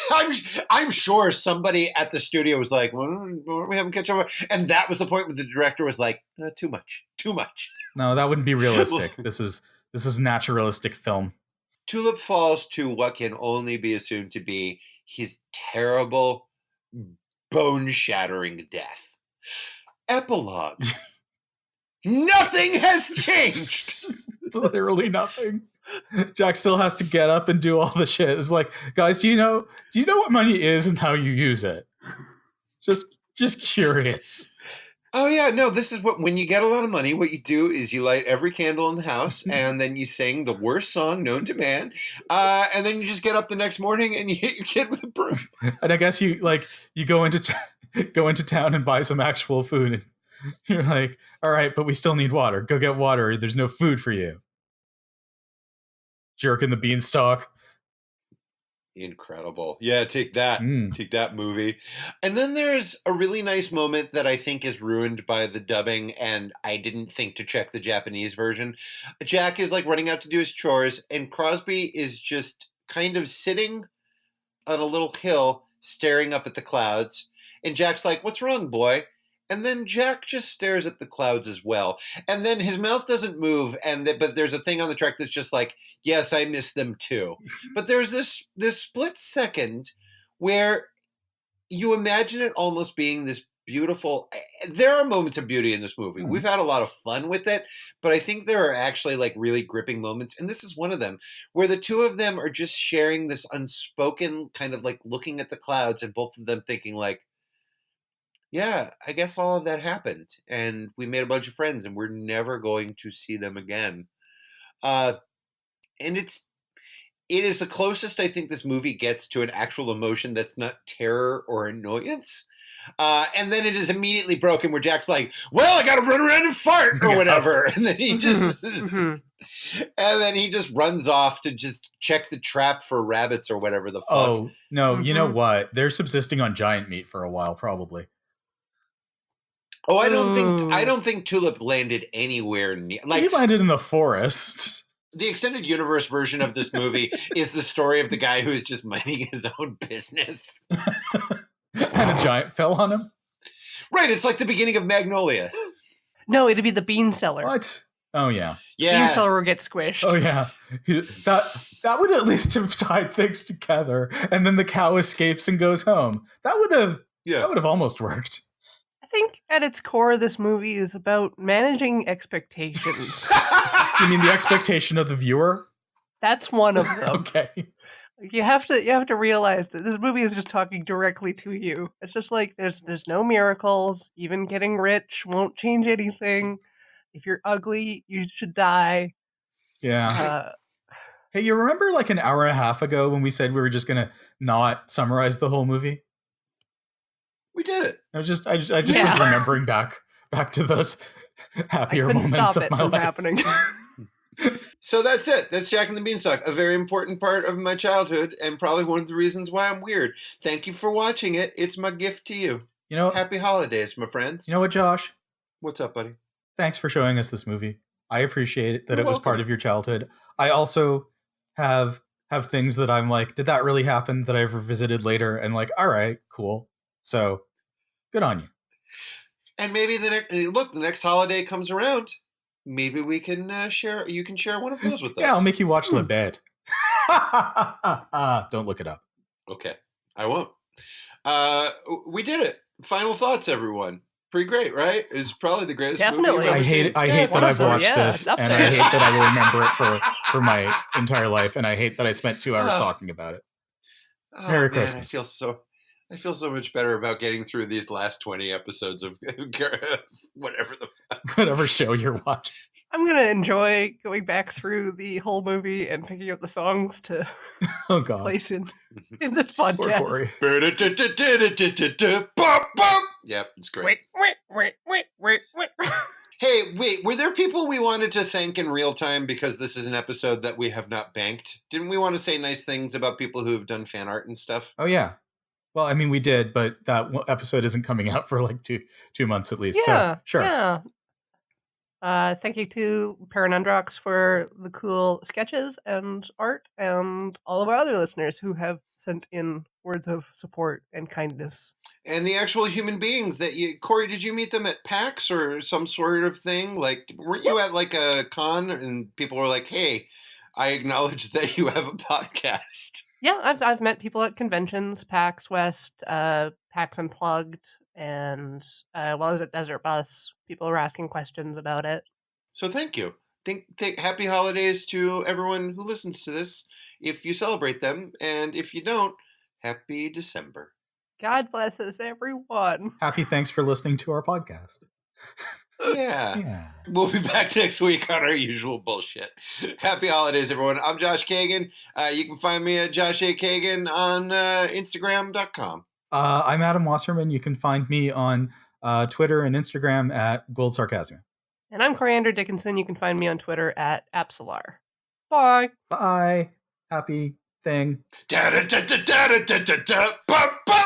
I'm sure somebody at the studio was like, well, we haven't catch on fire. And that was the point where the director was like, too much. No, that wouldn't be realistic. This is naturalistic film. Tulip falls to what can only be assumed to be his terrible, bone-shattering death. Epilogue. Nothing has changed. Literally nothing. Jack still has to get up and do all the shit. It's like, guys, do you know what money is and how you use it? Just curious. Oh yeah, no, this is when you get a lot of money, what you do is you light every candle in the house and then you sing the worst song known to man. And then you just get up the next morning and you hit your kid with a broom. And I guess you go into town and buy some actual food. And you're like, all right, but we still need water. Go get water. There's no food for you. Jerk in the beanstalk. Incredible. Yeah, take that. Take that movie. And then there's a really nice moment that I think is ruined by the dubbing, and I didn't think to check the Japanese version. Jack is like running out to do his chores, and Crosby is just kind of sitting on a little hill staring up at the clouds. And Jack's like, "What's wrong, boy?" And then Jack just stares at the clouds as well. And then his mouth doesn't move, but there's a thing on the track that's just like, yes, I miss them too. But there's this split second where you imagine it almost being this beautiful. There are moments of beauty in this movie. We've had a lot of fun with it, but I think there are actually like really gripping moments. And this is one of them where the two of them are just sharing this unspoken kind of like looking at the clouds and both of them thinking like, yeah, I guess all of that happened, and we made a bunch of friends, and we're never going to see them again. And it is the closest I think this movie gets to an actual emotion that's not terror or annoyance. And then it is immediately broken where Jack's like, "Well, I got to run around and fart or whatever," and then he just and then he just runs off to just check the trap for rabbits or whatever the fuck. Oh no, you know what? They're subsisting on giant meat for a while, probably. Oh, I don't think Tulip landed anywhere near. Like, he landed in the forest. The extended universe version of this movie is the story of the guy who is just minding his own business. And a giant fell on him? Right, it's like the beginning of Magnolia. No, it'd be the bean seller. What? Oh, yeah. Yeah. Bean seller would get squished. Oh, yeah. That would at least have tied things together, and then the cow escapes and goes home. That would have almost worked. I think at its core, this movie is about managing expectations. You mean the expectation of the viewer? That's one of them. Okay. You have to realize that this movie is just talking directly to you. It's just like there's no miracles. Even getting rich won't change anything. If you're ugly, you should die. Yeah. Hey, you remember like an hour and a half ago when we said we were just gonna not summarize the whole movie? We did it. I just was remembering back to those happier moments of my life. Happening. So that's it. That's Jack and the Beanstalk, a very important part of my childhood and probably one of the reasons why I'm weird. Thank you for watching it. It's my gift to you. You know, Happy holidays, my friends. you know what, Josh? What's up, buddy? Thanks for showing us this movie. I appreciate it that You're it was part welcome. of your childhood. I also have things that I'm like, did that really happen, that I've revisited later and like, all right, cool. So good on you. And maybe the next holiday comes around. Maybe we can share. You can share one of those with us. Yeah, I'll make you watch Le Bête. Don't look it up. Okay, I won't. We did it. Final thoughts, everyone. Pretty great, right? It's probably the greatest movie Definitely. you've ever I hate seen. it. I hate that I've wonderful. watched Yeah, this, it's up and I there. hate that I will remember it for my entire life, and I hate that I spent 2 hours Oh. talking about it. Oh, Merry man, Christmas. I feel so much better about getting through these last 20 episodes of whatever the fuck. Whatever show you're watching. I'm gonna enjoy going back through the whole movie and picking up the songs to Oh God. place in this Poor podcast. Corey. Yep, it's great. Wait. Hey, wait, were there people we wanted to thank in real time because this is an episode that we have not banked? Didn't we want to say nice things about people who have done fan art and stuff? Oh yeah. Well, I mean, we did, but that episode isn't coming out for like two months at least. Yeah, So sure. Yeah. Thank you to Paranundrox for the cool sketches and art, and all of our other listeners who have sent in words of support and kindness. And the actual human beings that Corey, did you meet them at PAX or some sort of thing? Like, weren't you at like a con and people were like, hey, I acknowledge that you have a podcast? Yeah, I've met people at conventions, PAX West, PAX Unplugged, and while I was at Desert Bus, people were asking questions about it. So thank you. Happy holidays to everyone who listens to this, if you celebrate them, and if you don't, happy December. God bless us, everyone. Happy thanks for listening to our podcast. Yeah. Yeah. We'll be back next week on our usual bullshit. Happy holidays, everyone. I'm Josh Kagan. You can find me at Josh A. Kagan on Instagram.com. I'm Adam Wasserman. You can find me on Twitter and Instagram at Gold Sarcasm. And I'm Coriander Dickinson. You can find me on Twitter at Absolar. Bye. Bye. Happy thing. Da da da da da da da da. Bum bum.